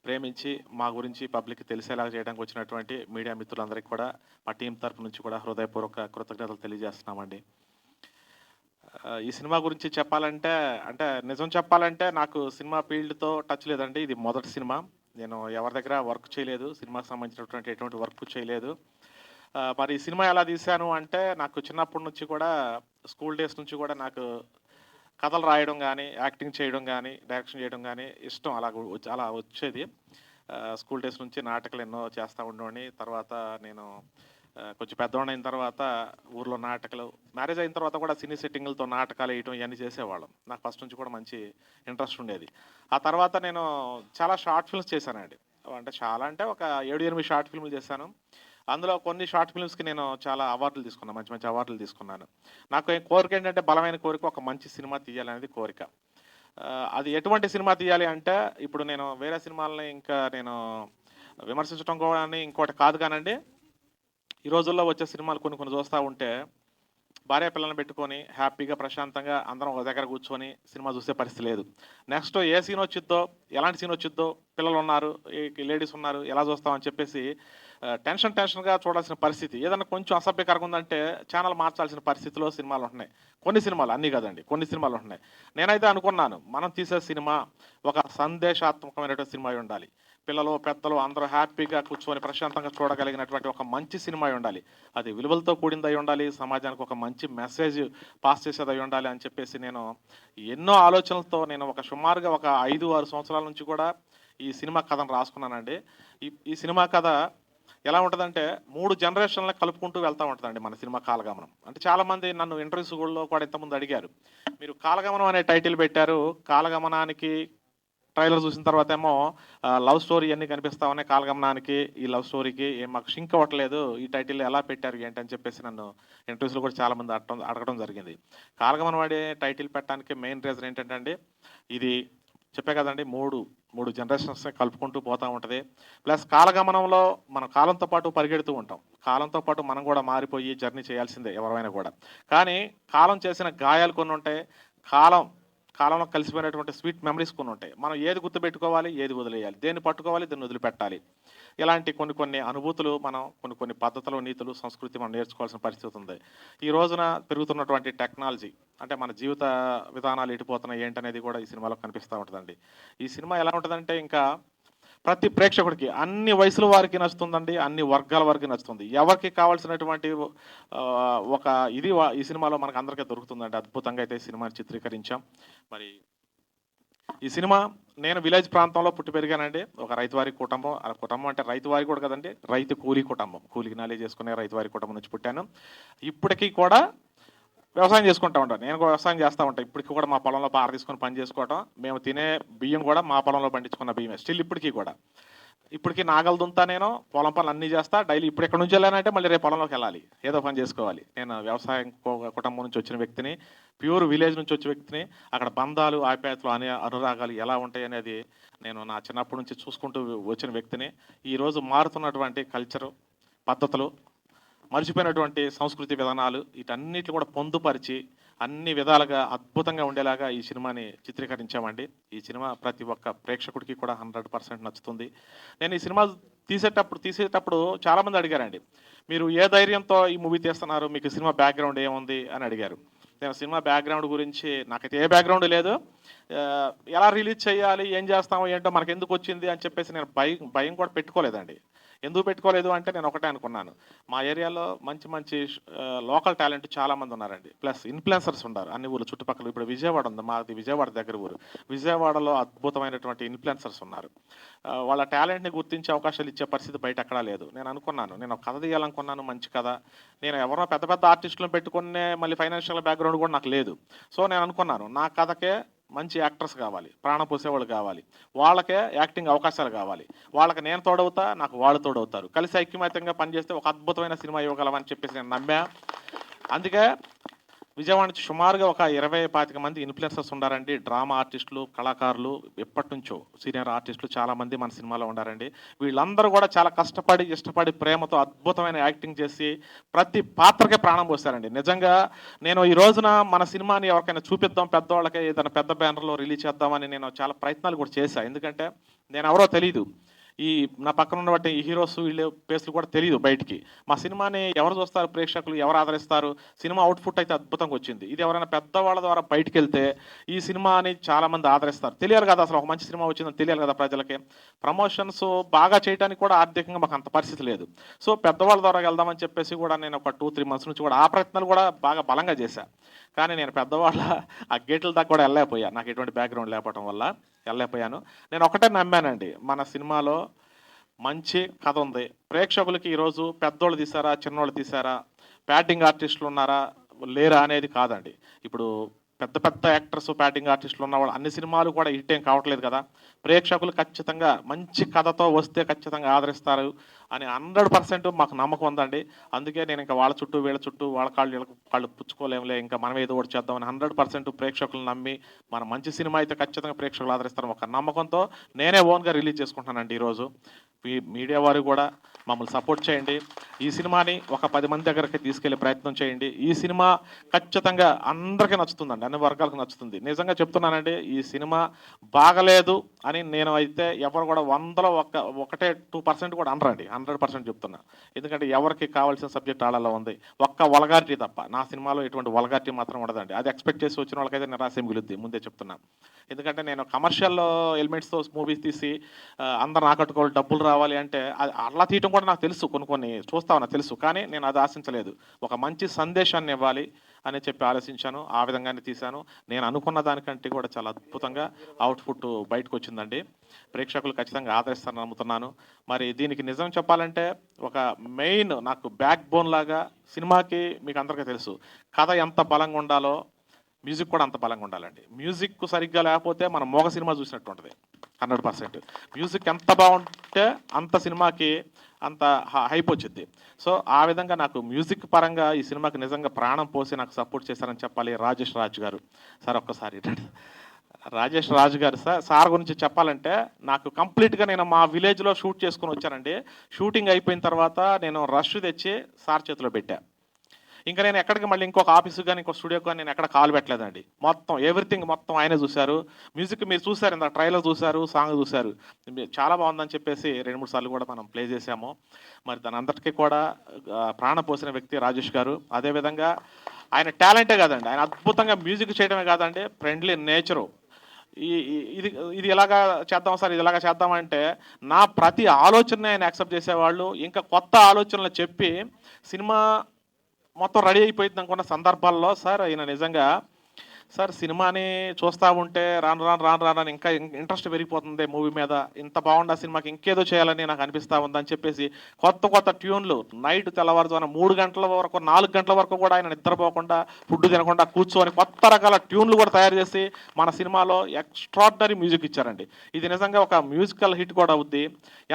ప్రేమించి మా గురించి పబ్లిక్కి తెలిసేలా చేయడానికి వచ్చినటువంటి మీడియా మిత్రులందరికీ కూడా మా టీం తరపు నుంచి కూడా హృదయపూర్వక కృతజ్ఞతలు తెలియజేస్తున్నామండి. ఈ సినిమా గురించి చెప్పాలంటే, అంటే నిజం చెప్పాలంటే నాకు సినిమా ఫీల్డ్తో టచ్ లేదండి. ఇది మొదటి సినిమా. నేను ఎవరి దగ్గర వర్క్ చేయలేదు, సినిమాకి సంబంధించినటువంటి ఎటువంటి వర్క్ చేయలేదు. మరి ఈ సినిమా ఎలా తీశాను అంటే, నాకు చిన్నప్పటి నుంచి కూడా, స్కూల్ డేస్ నుంచి కూడా నాకు కథలు రాయడం కానీ, యాక్టింగ్ చేయడం కానీ, డైరెక్షన్ చేయడం కానీ ఇష్టం. అలా వచ్చేది. స్కూల్ డేస్ నుంచి నాటకాలు ఎన్నో చేస్తూ ఉండేవాడిని. తర్వాత నేను కొంచెం పెద్దవాడిని అయిన తర్వాత ఊర్లో నాటకాలు, మ్యారేజ్ అయిన తర్వాత కూడా సినీ సెట్టింగులతో నాటకాలు వేయటం ఇవన్నీ చేసేవాళ్ళం. నాకు ఫస్ట్ నుంచి కూడా మంచి ఇంట్రెస్ట్ ఉండేది. ఆ తర్వాత నేను చాలా షార్ట్ ఫిల్మ్స్ చేశానండి. అంటే ఒక 7-8 షార్ట్ ఫిల్మ్లు చేశాను. అందులో కొన్ని షార్ట్ ఫిల్మ్స్కి నేను చాలా అవార్డులు తీసుకున్నాను, మంచి మంచి అవార్డులు తీసుకున్నాను. నాకు కోరిక ఏంటంటే, బలమైన కోరిక, ఒక మంచి సినిమా తీయాలనేది కోరిక. అది ఎటువంటి సినిమా తీయాలి అంటే, ఇప్పుడు నేను వేరే సినిమాలని ఇంకా నేను విమర్శించడం కూడా ఇంకోటి కాదు కానండి. ఈ రోజుల్లో వచ్చే సినిమాలు కొన్ని చూస్తూ ఉంటే, భార్య పిల్లల్ని పెట్టుకొని హ్యాపీగా ప్రశాంతంగా అందరం ఒక దగ్గర కూర్చొని సినిమా చూసే పరిస్థితి లేదు. నెక్స్ట్ ఏ సీన్ వచ్చిద్దో, ఎలాంటి సీన్ వచ్చిద్దో, పిల్లలు ఉన్నారు, లేడీస్ ఉన్నారు, ఎలా చూస్తామని చెప్పేసి టెన్షన్గా చూడాల్సిన పరిస్థితి. ఏదన్నా కొంచెం అసభ్యకరంగా ఉందంటే ఛానల్ మార్చాల్సిన పరిస్థితిలో సినిమాలు ఉంటున్నాయి. కొన్ని సినిమాలు, అన్నీ కదండి, కొన్ని సినిమాలు ఉంటున్నాయి. నేనైతే అనుకున్నాను, మనం తీసే సినిమా ఒక సందేశాత్మకమైనటువంటి సినిమా ఉండాలి. పిల్లలు, పెద్దలు అందరూ హ్యాపీగా కూర్చొని ప్రశాంతంగా చూడగలిగినటువంటి ఒక మంచి సినిమా ఉండాలి. అది విలువలతో కూడిందై ఉండాలి, సమాజానికి ఒక మంచి మెసేజ్ పాస్ చేసేదై ఉండాలి అని చెప్పేసి నేను ఎన్నో ఆలోచనలతో నేను సుమారుగా ఒక 5-6 సంవత్సరాల నుంచి కూడా ఈ సినిమా కథను రాసుకున్నానండి. ఈ సినిమా కథ ఎలా ఉంటుందంటే, 3 జనరేషన్లను కలుపుకుంటూ వెళ్తూ ఉంటుందండి మన సినిమా కాలగమనం. అంటే చాలామంది నన్ను ఇంటర్వ్యూస్లో కూడా ఇంతకుముందు అడిగారు, మీరు కాలగమనం అనే టైటిల్ పెట్టారు, కాలగమనానికి ట్రైలర్ చూసిన తర్వాత ఏమో లవ్ స్టోరీ అన్నీ కనిపిస్తా ఉన్నాయి, కాలగమనానికి ఈ లవ్ స్టోరీకి మాకు షింక్ అవ్వట్లేదు, ఈ టైటిల్ ఎలా పెట్టారు ఏంటి అని చెప్పేసి నన్ను ఇంటర్వ్యూస్లో కూడా చాలామంది అడగడం జరిగింది. కాలగమనం అనే టైటిల్ పెట్టడానికి మెయిన్ రీజన్ ఏంటంటే అండి, ఇది చెప్పే కదండి, 3 జనరేషన్స్ కలుపుకుంటూ పోతూ ఉంటుంది. ప్లస్ కాలగమనంలో మనం కాలంతో పాటు పరిగెడుతూ ఉంటాం, కాలంతో పాటు మనం కూడా మారిపోయి జర్నీ చేయాల్సిందే ఎవరైనా కూడా. కానీ కాలం చేసిన గాయాలు కొన్ని ఉంటాయి. కాలంలో కలిసిపోయినటువంటి స్వీట్ మెమరీస్ కొన్ని ఉంటాయి. మనం ఏది గుర్తుపెట్టుకోవాలి, ఏది వదిలేయాలి, దేన్ని పట్టుకోవాలి, దేన్ని వదిలిపెట్టాలి, ఇలాంటి కొన్ని అనుభూతులు మనం కొన్ని పద్ధతులు, నీతులు, సంస్కృతి మనం నేర్చుకోవాల్సిన పరిస్థితి ఉంది. ఈ రోజున పెరుగుతున్నటువంటి టెక్నాలజీ అంటే మన జీవిత విధానాలు ఎటుపోతున్నాయి ఏంటనేది కూడా ఈ సినిమాలో కనిపిస్తూ ఉంటుందండి. ఈ సినిమా ఎలా ఉంటుందంటే ఇంకా ప్రతి ప్రేక్షకుడికి అన్ని వయసుల వారికి నచ్చుతుందండి, అన్ని వర్గాల వారికి నచ్చుతుంది. ఎవరికి కావాల్సినటువంటి ఒక ఇది ఈ సినిమాలో మనకు అందరికీ దొరుకుతుందండి. అద్భుతంగా అయితే ఈ సినిమాని చిత్రీకరించాం. మరి ఈ సినిమా నేను విలేజ్ ప్రాంతంలో పుట్టి పెరిగానండి. ఒక రైతువారి కుటుంబం. ఆ కుటుంబం అంటే రైతువారి కూడా కదండి, రైతు కూలీ కుటుంబం, కూలికి నాలే చేసుకునే రైతువారి కుటుంబం నుంచి పుట్టాను. ఇప్పటికీ కూడా వ్యవసాయం చేసుకుంటూ ఉంటాను. నేను కూడా వ్యవసాయం చేస్తూ ఉంటాను. ఇప్పటికీ కూడా మా పొలంలో పార తీసుకొని పని చేసుకోవటం, మేము తినే బియ్యం కూడా మా పొలంలో పండించుకున్న బియ్యమే స్టిల్ ఇప్పటికీ కూడా. ఇప్పటికీ నాగలు దుంతా, నేను పొలం పనులు అన్నీ చేస్తా డైలీ. ఇప్పుడు ఎక్కడి నుంచి వెళ్ళానంటే మళ్ళీ రేపు పొలంలోకి వెళ్ళాలి, ఏదో పని చేసుకోవాలి. నేను వ్యవసాయం కుటుంబం నుంచి వచ్చిన వ్యక్తిని, ప్యూర్ విలేజ్ నుంచి వచ్చిన వ్యక్తిని. అక్కడ బంధాలు, ఆప్యాయతలు అనే అనురాగాలు ఎలా ఉంటాయి అనేది నేను నా చిన్నప్పటి నుంచి చూసుకుంటూ వచ్చిన వ్యక్తిని. ఈరోజు మారుతున్నటువంటి కల్చరు, పద్ధతులు, మర్చిపోయినటువంటి సంస్కృతి విధానాలు, వీటన్నిటిని కూడా పొందుపరిచి అన్ని విధాలుగా అద్భుతంగా ఉండేలాగా ఈ సినిమాని చిత్రీకరించామండి. ఈ సినిమా ప్రతి ఒక్క ప్రేక్షకుడికి కూడా 100% నచ్చుతుంది. నేను ఈ సినిమా తీసేటప్పుడు చాలామంది అడిగారండి, మీరు ఏ ధైర్యంతో ఈ మూవీ తీస్తున్నారు, మీకు సినిమా బ్యాక్గ్రౌండ్ ఏముంది అని అడిగారు. నేను సినిమా బ్యాక్గ్రౌండ్ గురించి నాకైతే ఏ బ్యాక్గ్రౌండ్ లేదు, ఎలా రిలీజ్ చేయాలి, ఏం చేస్తామో ఏంటో మనకు ఎందుకు వచ్చింది అని చెప్పేసి నేను భయం కూడా పెట్టుకోలేదండి. ఎందుకు పెట్టుకోలేదు అంటే నేను ఒకటే అనుకున్నాను, మా ఏరియాలో మంచి లోకల్ టాలెంట్ చాలామంది ఉన్నారండి. ప్లస్ ఇన్ఫ్లుయెన్సర్స్ ఉన్నారు అన్ని ఊళ్ళు చుట్టుపక్కల. ఇప్పుడు విజయవాడ ఉంది, మాది విజయవాడ దగ్గర ఊరు. విజయవాడలో అద్భుతమైనటువంటి ఇన్ఫ్లుయెన్సర్స్ ఉన్నారు. వాళ్ళ టాలెంట్ని గుర్తించే అవకాశాలు ఇచ్చే పరిస్థితి బయట ఎక్కడా లేదు. నేను అనుకున్నాను, నేను ఒక కథ తీయాలనుకున్నాను, మంచి కథ. నేను ఎవరో పెద్ద ఆర్టిస్టులను పెట్టుకునే మళ్ళీ ఫైనాన్షియల్ బ్యాక్గ్రౌండ్ కూడా నాకు లేదు. సో నేను అనుకున్నాను, నా కథకే మంచి యాక్టర్స్ కావాలి, ప్రాణం పోసేవాళ్ళు కావాలి, వాళ్ళకే యాక్టింగ్ అవకాశాలు కావాలి. వాళ్ళకి నేను తోడవుతా, నాకు వాళ్ళు తోడవుతారు. కలిసి ఐక్యమత్యంగా పనిచేస్తే ఒక అద్భుతమైన సినిమా ఇవ్వగలమని చెప్పేసి నేను నమ్మా. అందుకే విజయవాడ నుంచి సుమారుగా ఒక 20-25 మంది ఇన్ఫ్లుయెన్సర్స్ ఉన్నారండి. డ్రామా ఆర్టిస్టులు, కళాకారులు, ఎప్పటి నుంచో సీనియర్ ఆర్టిస్టులు చాలామంది మన సినిమాలో ఉన్నారండి. వీళ్ళందరూ కూడా చాలా కష్టపడి, ఇష్టపడి, ప్రేమతో అద్భుతమైన యాక్టింగ్ చేసి ప్రతి పాత్రకే ప్రాణం పోస్తారండి. నిజంగా నేను ఈ రోజున మన సినిమాని ఎవరికైనా చూపిద్దాం, పెద్దవాళ్ళకి ఏదైనా పెద్ద బ్యానర్లో రిలీజ్ చేద్దామని నేను చాలా ప్రయత్నాలు కూడా చేశాను. ఎందుకంటే నేను ఎవరో తెలియదు, ఈ నా పక్కన ఉన్నటువంటి ఈ హీరోస్ వీళ్ళు పేస్లు కూడా తెలియదు బయటికి. మా సినిమాని ఎవరు చూస్తారు, ప్రేక్షకులు ఎవరు ఆదరిస్తారు, సినిమా అవుట్పుట్ అయితే అద్భుతంగా వచ్చింది. ఇది ఎవరైనా పెద్దవాళ్ళ ద్వారా బయటికి వెళ్తే ఈ సినిమాని చాలామంది ఆదరిస్తారు. తెలియాలి కదా, అసలు ఒక మంచి సినిమా వచ్చిందని తెలియాలి కదా ప్రజలకి. ప్రమోషన్స్ బాగా చేయడానికి కూడా ఆర్థికంగా మాకు అంత పరిస్థితి లేదు. సో పెద్దవాళ్ళ ద్వారా వెళ్దామని చెప్పేసి కూడా నేను ఒక 2-3 మంత్స్ నుంచి కూడా ఆ ప్రయత్నాలు కూడా బాగా బలంగా చేశాను. కానీ నేను పెద్దవాళ్ళ ఆ గేట్ల దాకా కూడా వెళ్ళలేకపోయాను, నాకు ఎటువంటి బ్యాక్గ్రౌండ్ లేకపోవడం వల్ల వెళ్ళలేకపోయాను. నేను ఒకటే నమ్మానండి, మన సినిమాలో మంచి కథ ఉంది. ప్రేక్షకులకి ఈరోజు పెద్దోళ్ళు తీసారా, చిన్నోళ్ళు తీసారా, ప్యాటింగ్ ఆర్టిస్టులు ఉన్నారా లేరా అనేది కాదండి. ఇప్పుడు పెద్ద యాక్టర్స్, ప్యాటింగ్ ఆర్టిస్టులు ఉన్నవాళ్ళు అన్ని సినిమాలు కూడా హిట్ ఏం కావట్లేదు కదా. ప్రేక్షకులు ఖచ్చితంగా మంచి కథతో వస్తే ఖచ్చితంగా ఆదరిస్తారు అని 100% మాకు నమ్మకం ఉందండి. అందుకే నేను ఇంకా వాళ్ళ చుట్టూ వీళ్ళ చుట్టూ వాళ్ళ కాళ్ళు పుచ్చుకోలేములే, ఇంకా మనం ఏదో ఒకటి చేద్దామని 100% ప్రేక్షకులు నమ్మి మన మంచి సినిమా అయితే ఖచ్చితంగా ప్రేక్షకులు ఆదరిస్తారు ఒక నమ్మకంతో నేనే ఓన్గా రిలీజ్ చేసుకుంటానండి. ఈరోజు మీడియా వారు కూడా మమ్మల్ని సపోర్ట్ చేయండి. ఈ సినిమాని ఒక 10 మంది దగ్గరికి తీసుకెళ్లే ప్రయత్నం చేయండి. ఈ సినిమా ఖచ్చితంగా అందరికీ నచ్చుతుందండి, అన్ని వర్గాలకు నచ్చుతుంది. నిజంగా చెప్తున్నానండి, ఈ సినిమా బాగలేదు అని నేను అయితే ఎవరు కూడా 100లో 2% కూడా అనరండి. 100% చెప్తున్నా. ఎందుకంటే ఎవరికి కావాల్సిన సబ్జెక్ట్ ఆడాలో ఉంది, ఒక్క వల్గారిటీ తప్ప. నా సినిమాలో ఎటువంటి వల్గారిటీ మాత్రం ఉండదండి. అది ఎక్స్పెక్ట్ చేసి వచ్చిన వాళ్ళకైతే నిరాశ మిగులుద్ది, ముందే చెప్తున్నా. ఎందుకంటే నేను కమర్షియల్ ఎలిమెంట్స్తో మూవీస్ తీసి అందరు ఆకట్టుకోవాలి, డబ్బులు రావాలి అంటే అలా తీయటం కూడా నాకు తెలుసు, కొన్ని చూస్తావు నాకు తెలుసు. కానీ నేను అది ఆశించలేదు, ఒక మంచి సందేశాన్ని ఇవ్వాలి అని చెప్పి ఆలోచించాను. ఆ విధంగానే తీశాను. నేను అనుకున్న దానికంటే కూడా చాలా అద్భుతంగా అవుట్పుట్ బయటకు వచ్చిందండి. ప్రేక్షకులు ఖచ్చితంగా ఆదరిస్తారని నమ్ముతున్నాను. మరి దీనికి నిజం చెప్పాలంటే ఒక మెయిన్ నాకు బ్యాక్ బోన్ లాగా సినిమాకి మీకు అందరికీ తెలుసు, కథ ఎంత బలంగా ఉండాలో మ్యూజిక్ కూడా అంత బలంగా ఉండాలండి. మ్యూజిక్ సరిగ్గా లేకపోతే మనం మోగ సినిమా చూసినట్టు ఉంటుంది 100%. మ్యూజిక్ ఎంత బాగుంటే అంత సినిమాకి అంత హైప్ వచ్చింది. సో ఆ విధంగా నాకు మ్యూజిక్ పరంగా ఈ సినిమాకి నిజంగా ప్రాణం పోసి నాకు సపోర్ట్ చేశారని చెప్పాలి రాజేష్ రాజ్ గారు. సార్ ఒక్కసారి రాజేష్ రాజ్ గారు సార్ గురించి చెప్పాలంటే, నాకు కంప్లీట్గా నేను మా విలేజ్లో షూట్ చేసుకుని వచ్చానండి. షూటింగ్ అయిపోయిన తర్వాత నేను రష్ తెచ్చి సార్ చేతిలో పెట్టా. ఇంకా నేను ఎక్కడికి మళ్ళీ ఇంకొక ఆఫీసు కానీ ఇంకో స్టూడియో కానీ నేను ఎక్కడ కాల్ పెట్టలేదండి. మొత్తం ఎవ్రీథింగ్ మొత్తం ఆయనే చూశారు. మ్యూజిక్ మీరు చూశారు, ఇంత ట్రైలర్ చూశారు, సాంగ్ చూశారు, చాలా బాగుందని చెప్పేసి 2-3 సార్లు కూడా మనం ప్లే చేశాము. మరి దాని అంతటికీ కూడా ప్రాణం పోసిన వ్యక్తి రాజేష్ గారు. అదేవిధంగా ఆయన టాలెంటే కాదండి, ఆయన అద్భుతంగా మ్యూజిక్ చేయడమే కాదండి, ఫ్రెండ్లీ నేచరు. ఇది ఎలాగా చేద్దాం సార్, ఇది ఎలాగా చేద్దామంటే నా ప్రతి ఆలోచనని ఆయన యాక్సెప్ట్ చేసేవాళ్ళు. ఇంకా కొత్త ఆలోచనలు చెప్పి సినిమా మొత్తం రెడీ అయిపోయింది అనుకున్న సందర్భాల్లో సార్ ఆయన నిజంగా సార్ సినిమాని చూస్తూ ఉంటే రాను ఇంకా ఇంట్రెస్ట్ పెరిగిపోతుంది మూవీ మీద, ఇంత బాగుండా సినిమాకి ఇంకేదో చేయాలని నాకు అనిపిస్తూ ఉందని చెప్పేసి కొత్త ట్యూన్లు నైట్ తెల్లవారుజామున 3 గంటల వరకు 4 గంటల వరకు కూడా ఆయన నిద్రపోకుండా ఫుడ్ తినకుండా కూర్చొని కొత్త రకాల ట్యూన్లు కూడా తయారు చేసి మన సినిమాలో ఎక్స్ట్రాడినరీ మ్యూజిక్ ఇచ్చారండి. ఇది నిజంగా ఒక మ్యూజికల్ హిట్ కూడా అవుద్ది.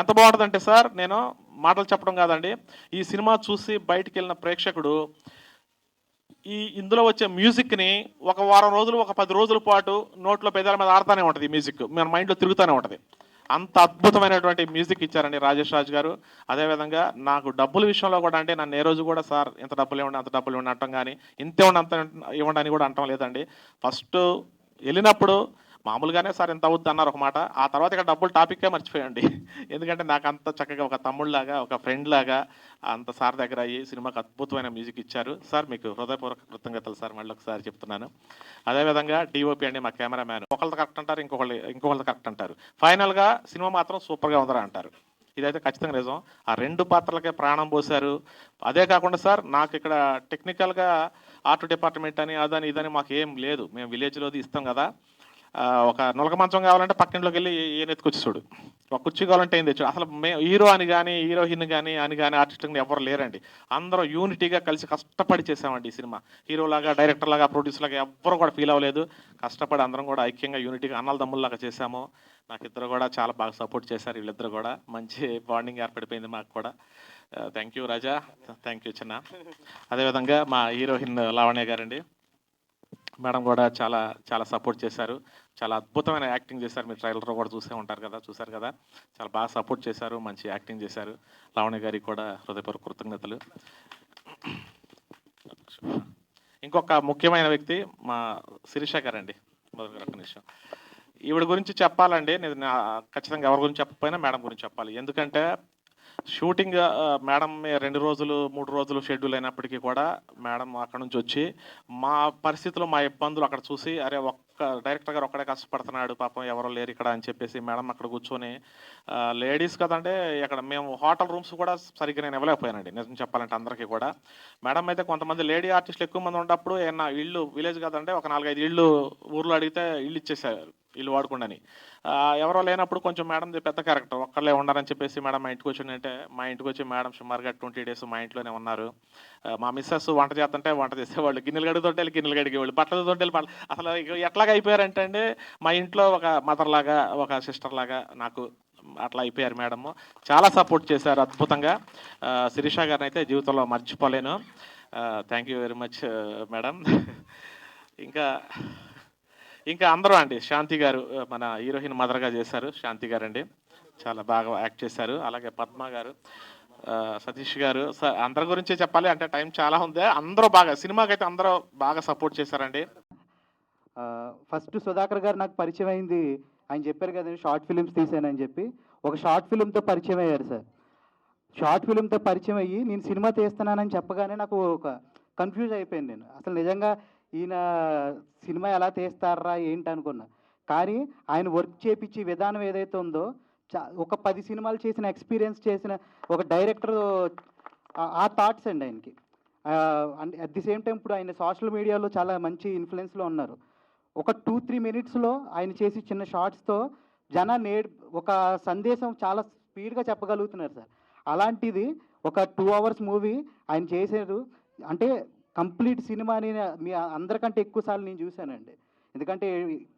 ఎంత బాగుంటుందంటే సార్, నేను మాటలు చెప్పడం కాదండి, ఈ సినిమా చూసి బయటికి వెళ్ళిన ప్రేక్షకుడు ఇందులో వచ్చే మ్యూజిక్ని ఒక వారం రోజులు, ఒక 10 రోజుల పాటు నోట్లో పెదాల మీద ఆడుతూనే ఉంటుంది. ఈ మ్యూజిక్ మన మైండ్లో తిరుగుతూనే ఉంటుంది. అంత అద్భుతమైనటువంటి మ్యూజిక్ ఇచ్చారండి రాజేష్ రాజ్ గారు. అదేవిధంగా నాకు డబ్బుల విషయంలో కూడా అంటే నన్ను ఏ రోజు కూడా సార్ ఇంత డబ్బులు ఇవ్వండి, అంత డబ్బులు ఇవ్వండి అంటాం కానీ ఇంతే ఇవ్వండి అంత ఇవ్వండి అని కూడా అంటాం లేదండి. ఫస్ట్ వెళ్ళినప్పుడు మామూలుగానే సార్ ఎంత అవుద్ది అన్నారు ఒక మాట, ఆ తర్వాత ఇక్కడ డబ్బులు టాపిక్కే మర్చిపోయండి. ఎందుకంటే నాకు అంత చక్కగా ఒక తమ్ముళ్ళలాగా ఒక ఫ్రెండ్ లాగా అంత సార్ దగ్గర అయ్యి సినిమాకి అద్భుతమైన మ్యూజిక్ ఇచ్చారు. సార్ మీకు హృదయపూర్వక కృతజ్ఞతలు సార్, మళ్ళీ ఒకసారి చెప్తున్నాను. అదేవిధంగా డిఓపి అండి, మా కెమెరామ్యాన్, ఒకళ్ళది కరెక్ట్ అంటారు, ఇంకొకళ్ళది కరెక్ట్ అంటారు. ఫైనల్గా సినిమా మాత్రం సూపర్గా ఉందరా అంటారు. ఇదైతే ఖచ్చితంగా నిజం. ఆ 2 పాత్రలకే ప్రాణం పోశారు. అదే కాకుండా సార్ నాకు ఇక్కడ టెక్నికల్గా ఆర్ట్ డిపార్ట్మెంట్ అని అదని ఇదని మాకు ఏం లేదు. మేము విలేజ్లోది ఇస్తాం కదా, ఒక నులక మంచం కావాలంటే పక్కింట్లోకి వెళ్ళి ఏం ఎత్తుకొచ్చేసాడు, ఒక కుర్చీ కావాలంటే ఏం తెచ్చాడు. అసలు హీరో అని కానీ హీరోయిన్ కానీ ఆర్టిస్ట్ ఎవరు లేరండి. అందరూ యూనిటీగా కలిసి కష్టపడి చేసామండి ఈ సినిమా. హీరోలాగా, డైరెక్టర్ లాగా, ప్రొడ్యూసర్ లాగా ఎవ్వరు కూడా ఫీల్ అవ్వలేదు. కష్టపడి అందరం కూడా ఐక్యంగా యూనిటీగా అన్నల దమ్ముల్లాగా చేశాము. నాకు ఇద్దరు కూడా చాలా బాగా సపోర్ట్ చేశారు. వీళ్ళిద్దరు కూడా మంచి బాండింగ్ ఏర్పడిపోయింది మాకు కూడా. Thank you Raja, thank you చిన్న. అదేవిధంగా మా హీరోయిన్ లావణ్య గారండి, మేడం కూడా చాలా చాలా సపోర్ట్ చేశారు. చాలా అద్భుతమైన యాక్టింగ్ చేశారు. మీరు ట్రైలర్లో కూడా చూశారు కదా, చాలా బాగా సపోర్ట్ చేశారు, మంచి యాక్టింగ్ చేశారు. లావణ్య గారికి కూడా హృదయపూర్వక కృతజ్ఞతలు. ఇంకొక ముఖ్యమైన వ్యక్తి మా శిరీష గారండి, మొదటి రకం విషయం. ఈవిడ గురించి చెప్పాలండి, నేను ఖచ్చితంగా ఎవరి గురించి చెప్పకపోయినా మేడం గురించి చెప్పాలి. ఎందుకంటే షూటింగ్ మేడం 2 రోజులు 3 రోజులు షెడ్యూల్ అయినప్పటికీ కూడా మేడం అక్కడ నుంచి వచ్చి మా పరిస్థితులు, మా ఇబ్బందులు అక్కడ చూసి, అరే ఒక్క డైరెక్టర్ గారు ఒక్కడే కష్టపడుతున్నాడు పాపం, ఎవరో లేరు ఇక్కడ అని చెప్పేసి మేడం అక్కడ కూర్చొని, లేడీస్ కదంటే ఇక్కడ మేము హోటల్ రూమ్స్ కూడా సరిగ్గా నేను ఇవ్వలేకపోయానండి నిజం చెప్పాలంటే అందరికీ కూడా. మేడం అయితే కొంతమంది లేడీ ఆర్టిస్టులు ఎక్కువ మంది ఉన్నప్పుడు ఏమన్నా ఇల్లు, విలేజ్ కదంటే ఒక 4-5 ఇళ్ళు ఊర్లో అడిగితే ఇల్లు ఇచ్చేసారు, ఇల్లు వాడుకుండాని. ఎవరో లేనప్పుడు కొంచెం మేడం పెద్ద క్యారెక్టర్, ఒక్కళ్ళే ఉండాలని చెప్పేసి మేడం మా ఇంటికి వచ్చిందంటే, మా ఇంటికి వచ్చి మేడం సుమారుగా 20 days మా ఇంట్లోనే ఉన్నారు. మా మిస్సెస్ వంట చేస్తుంటే వంట చేసేవాళ్ళు, గిన్నెలు కడుగుతుంటే గిన్నెలు కడిగేవాళ్ళు, బట్టలు తొట్టెలు అసలు ఎట్లాగా అయిపోయారంటే అండి, మా ఇంట్లో ఒక మదర్ లాగా, ఒక సిస్టర్ లాగా నాకు అట్లా అయిపోయారు మేడము. చాలా సపోర్ట్ చేశారు అద్భుతంగా. శిరీష గారిని అయితే జీవితంలో మర్చిపోలేను. Thank you very much madam. ఇంకా అందరూ అండి, శాంతి గారు మన హీరోయిన్ మదర్గా చేశారు. శాంతి గారు అండి చాలా బాగా యాక్ట్ చేశారు. అలాగే పద్మ గారు, సతీష్ గారు, అందరి గురించి చెప్పాలి అంటే టైం చాలా ఉంది. అందరూ బాగా సినిమాకి అయితే అందరూ బాగా సపోర్ట్ చేశారండి. ఫస్ట్ సుధాకర్ గారు నాకు పరిచయం అయింది, ఆయన చెప్పారు కదండి షార్ట్ ఫిలిమ్స్ తీసానని చెప్పి, ఒక షార్ట్ ఫిలింతో పరిచయం అయ్యారు సార్. షార్ట్ ఫిలింతో పరిచయం అయ్యి నేను సినిమా తీస్తున్నానని చెప్పగానే నాకు ఒక కన్ఫ్యూజ్ అయిపోయింది. నేను అసలు నిజంగా ఈయన సినిమా ఎలా తీస్తారా ఏంటి అనుకున్నా. కానీ ఆయన వర్క్ చేపించే విధానం ఏదైతే ఉందో, ఒక 10 సినిమాలు చేసిన ఎక్స్పీరియన్స్ చేసిన ఒక డైరెక్టర్ ఆ థాట్స్ అండి ఆయనకి. And at the same time ఇప్పుడు ఆయన సోషల్ మీడియాలో చాలా మంచి ఇన్ఫ్లుయెన్స్లో ఉన్నారు. ఒక 2-3 minutesలో ఆయన చేసి చిన్న షార్ట్స్తో జనాన్ని ఒక సందేశం చాలా స్పీడ్గా చెప్పగలుగుతున్నారు సార్. అలాంటిది ఒక 2 hours మూవీ ఆయన చేశారు అంటే కంప్లీట్ సినిమాని మీ అందరికంటే ఎక్కువ సార్లు నేను చూశానండి. ఎందుకంటే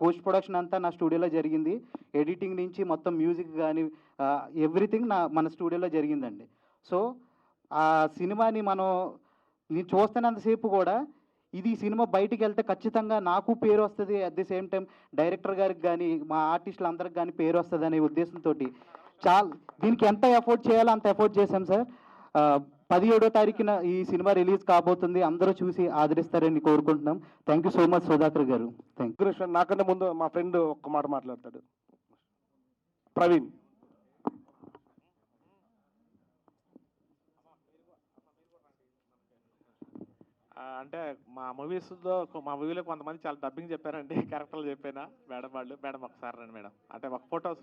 పోస్ట్ ప్రొడక్షన్ అంతా నా స్టూడియోలో జరిగింది, ఎడిటింగ్ నుంచి మొత్తం మ్యూజిక్ కానీ ఎవ్రీథింగ్ మన స్టూడియోలో జరిగిందండి. సో ఆ సినిమాని నేను చూస్తున్నంతసేపు కూడా ఇది సినిమా బయటికి వెళ్తే ఖచ్చితంగా నాకు పేరు వస్తుంది, at the same time director గారికి కానీ మా ఆర్టిస్టులు అందరికి కానీ పేరు వస్తుంది అనే ఉద్దేశంతో దీనికి ఎంత ఎఫోర్ట్ చేయాలో అంత ఎఫోర్ట్ చేశాం సార్. 17వ తారీఖున ఈ సినిమా రిలీజ్ కాబోతుంది, అందరూ చూసి ఆదరిస్తారని కోరుకుంటున్నాం. Thank you so much Sudhakar garu. Thank you. నాకన్నా ముందు మా ఫ్రెండ్ ఒక్క మాట మాట్లాడతాడు. ప్రవీణ్. అంటే మా మూవీలో కొంతమంది చాలా డబ్బింగ్ చెప్పారండి, క్యారెక్టర్లు చెప్పానా మేడం వాళ్ళు. మేడం ఒకసారి రండి మేడం, అంటే ఒక ఫొటోస్